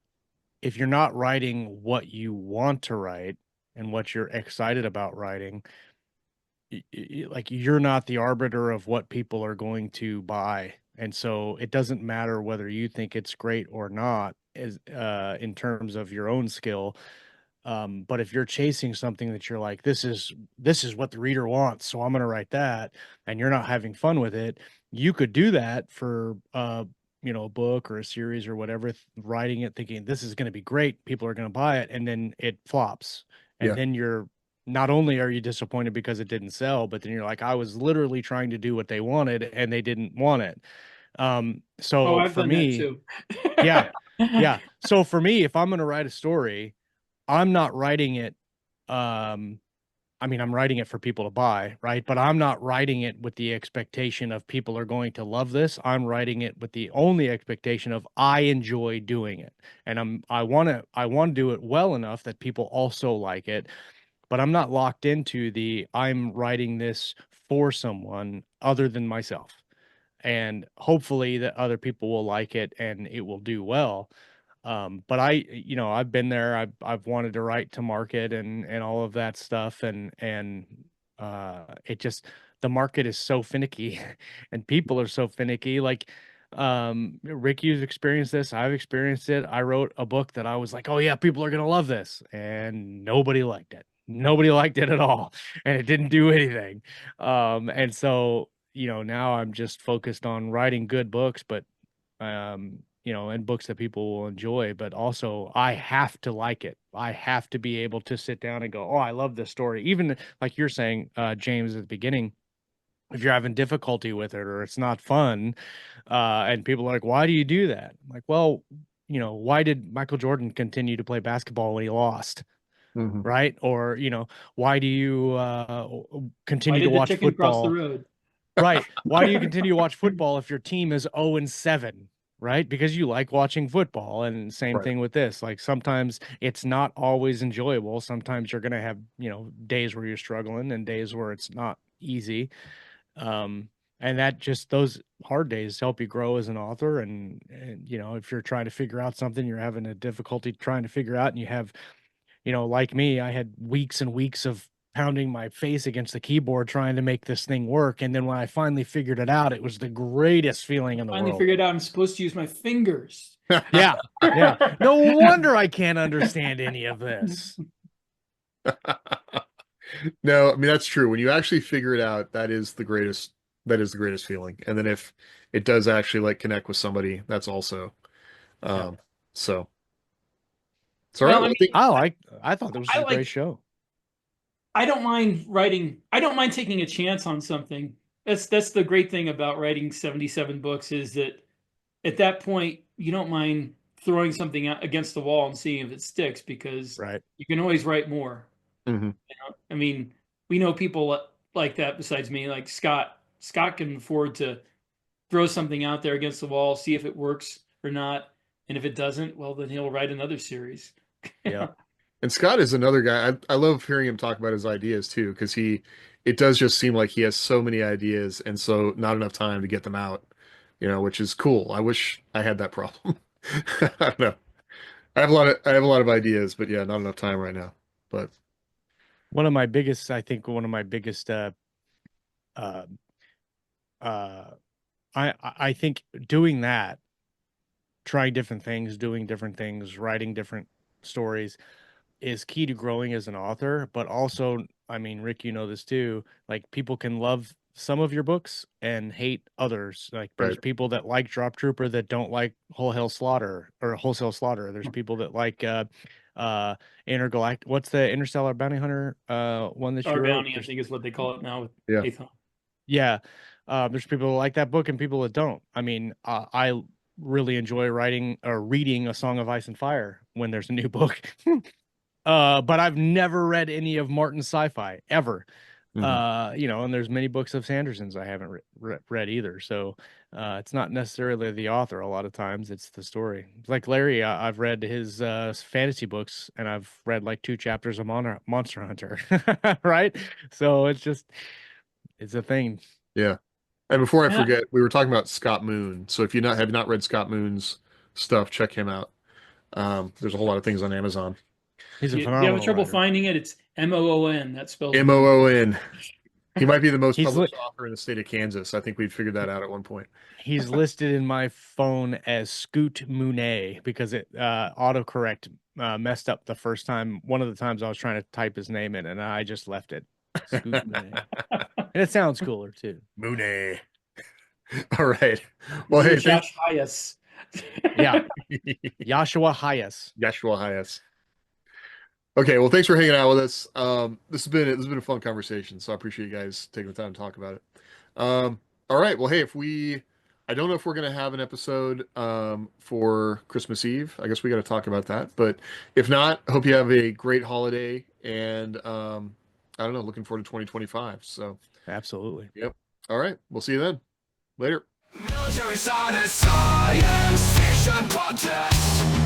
if you're not writing what you want to write and what you're excited about writing, like you're not the arbiter of what people are going to buy. And so it doesn't matter whether you think it's great or not as in terms of your own skill. But if you're chasing something that you're like, this is what the reader wants, so I'm going to write that, and you're not having fun with it, you could do that for a book or a series or whatever, writing it thinking this is going to be great, people are going to buy it, and then it flops, and yeah, then you're not only are you disappointed because it didn't sell, but then you're like, I was literally trying to do what they wanted and they didn't want it. oh, So I've for done that me, too. yeah, yeah. So for me, if I'm going to write a story, I'm not writing it. I mean, I'm writing it for people to buy, right? But I'm not writing it with the expectation of people are going to love this. I'm writing it with the only expectation of I enjoy doing it, and I want to do it well enough that people also like it. But I'm not locked into the I'm writing this for someone other than myself, and hopefully that other people will like it and it will do well. But I've been there. I've wanted to write to market and all of that stuff, and it just the market is so finicky, and people are so finicky. Like, Rick, you've experienced this. I've experienced it. I wrote a book that I was like, oh yeah, people are gonna love this, and nobody liked it. Nobody liked it at all, and it didn't do anything. And so now I'm just focused on writing good books, but and books that people will enjoy, but also I have to like it. I have to be able to sit down and go, oh, I love this story. Even like you're saying, James, at the beginning, if you're having difficulty with it or it's not fun, and people are like, why do you do that? I'm like, well, why did Michael Jordan continue to play basketball when he lost? mhm. Right? Or, why do you Why continue to did the watch chicken cross the football? road? Right. Why do you continue to watch football if your team is 0-7? right? Because you like watching football, and same Right. thing with this. Like sometimes it's not always enjoyable. Sometimes you're gonna have, days where you're struggling and days where it's not easy. Um, and that just those hard days help you grow as an author. And if you're trying to figure out something, you're having a difficulty trying to figure out, and you have, like me, I had weeks and weeks of pounding my face against the keyboard trying to make this thing work. And then when I finally figured it out, it was the greatest feeling in the Finally world. figured out I'm supposed to use my fingers. Yeah. Yeah. No wonder I can't understand any of this. No, I mean that's true. When you actually figure it out, that is the greatest. That is the greatest feeling. And then if it does actually like connect with somebody, that's also. Yeah. Um, so it's all Well, right. I Well, mean, I thought this was I a great like show. I don't mind writing. I don't mind taking a chance on something. That's the great thing about writing 77 books is that at that point you don't mind throwing something out against the wall and seeing if it sticks because Right. you can always write more. mhm. I mean, we know people like that besides me, like Scott. Scott can afford to throw something out there against the wall, see if it works or not, and if it doesn't, well, then he'll write another series. Yeah. And Scott is another guy. I love hearing him talk about his ideas too, because it does just seem like he has so many ideas and so not enough time to get them out, which is cool. I wish I had that problem. I don't know. I have a lot of ideas, but yeah, not enough time right now. But I think one of my biggest, uh, uh, I think doing that, trying different things, doing different things, writing different stories is key to growing as an author. But also, I mean, Rick, you know this too. Like people can love some of your books and hate others. Like there's right. people that like Drop Trooper that don't like Wholesale Slaughter or Wholesale Slaughter. There's people that like Intergalactic. What's the Interstellar Bounty Hunter one that you Our wrote? bounty, I think, is what they call it now with Yeah. Aethon. Yeah. There's people that like that book and people that don't. I mean, I really enjoy writing or reading A Song of Ice and Fire when there's a new book. But I've never read any of Martin's sci-fi ever. Mhm. And there's many books of Sanderson's I haven't read either. So it's not necessarily the author. A lot of times it's the story. Like Larry, I've read his fantasy books and I've read like 2 chapters of Monster Hunter, right? So it's a thing. Yeah. And before I Yeah, forget, we were talking about Scott Moon. So if you have not read Scott Moon's stuff, check him out. There's a whole lot of things on Amazon. He's a you have phenomenal trouble writer. finding it. It's Moon. That spells Moon. He might be the most He's li published author in the state of Kansas. I think we figured that out at one point. he's listed in my phone as Scoot Moonay because it autocorrect messed up the first time. One of the times I was trying to type his name in, and I just left it Scoot Moonay, and it sounds cooler too. Mooney. All right. Well, hey, thanks. Josh Hyas. Yeah, Joshua Hyas. Yeshua Hayes. Okay, well, thanks for hanging out with us. This has been a fun conversation, so I appreciate you guys taking the time to talk about it. All right, well, hey, I don't know if we're gonna have an episode for Christmas Eve. I guess we got to talk about that. But if not, I hope you have a great holiday, and I don't know, looking forward to 2025. So, Absolutely. yep. All right, we'll see you then. Later. Military science, science fiction podcast.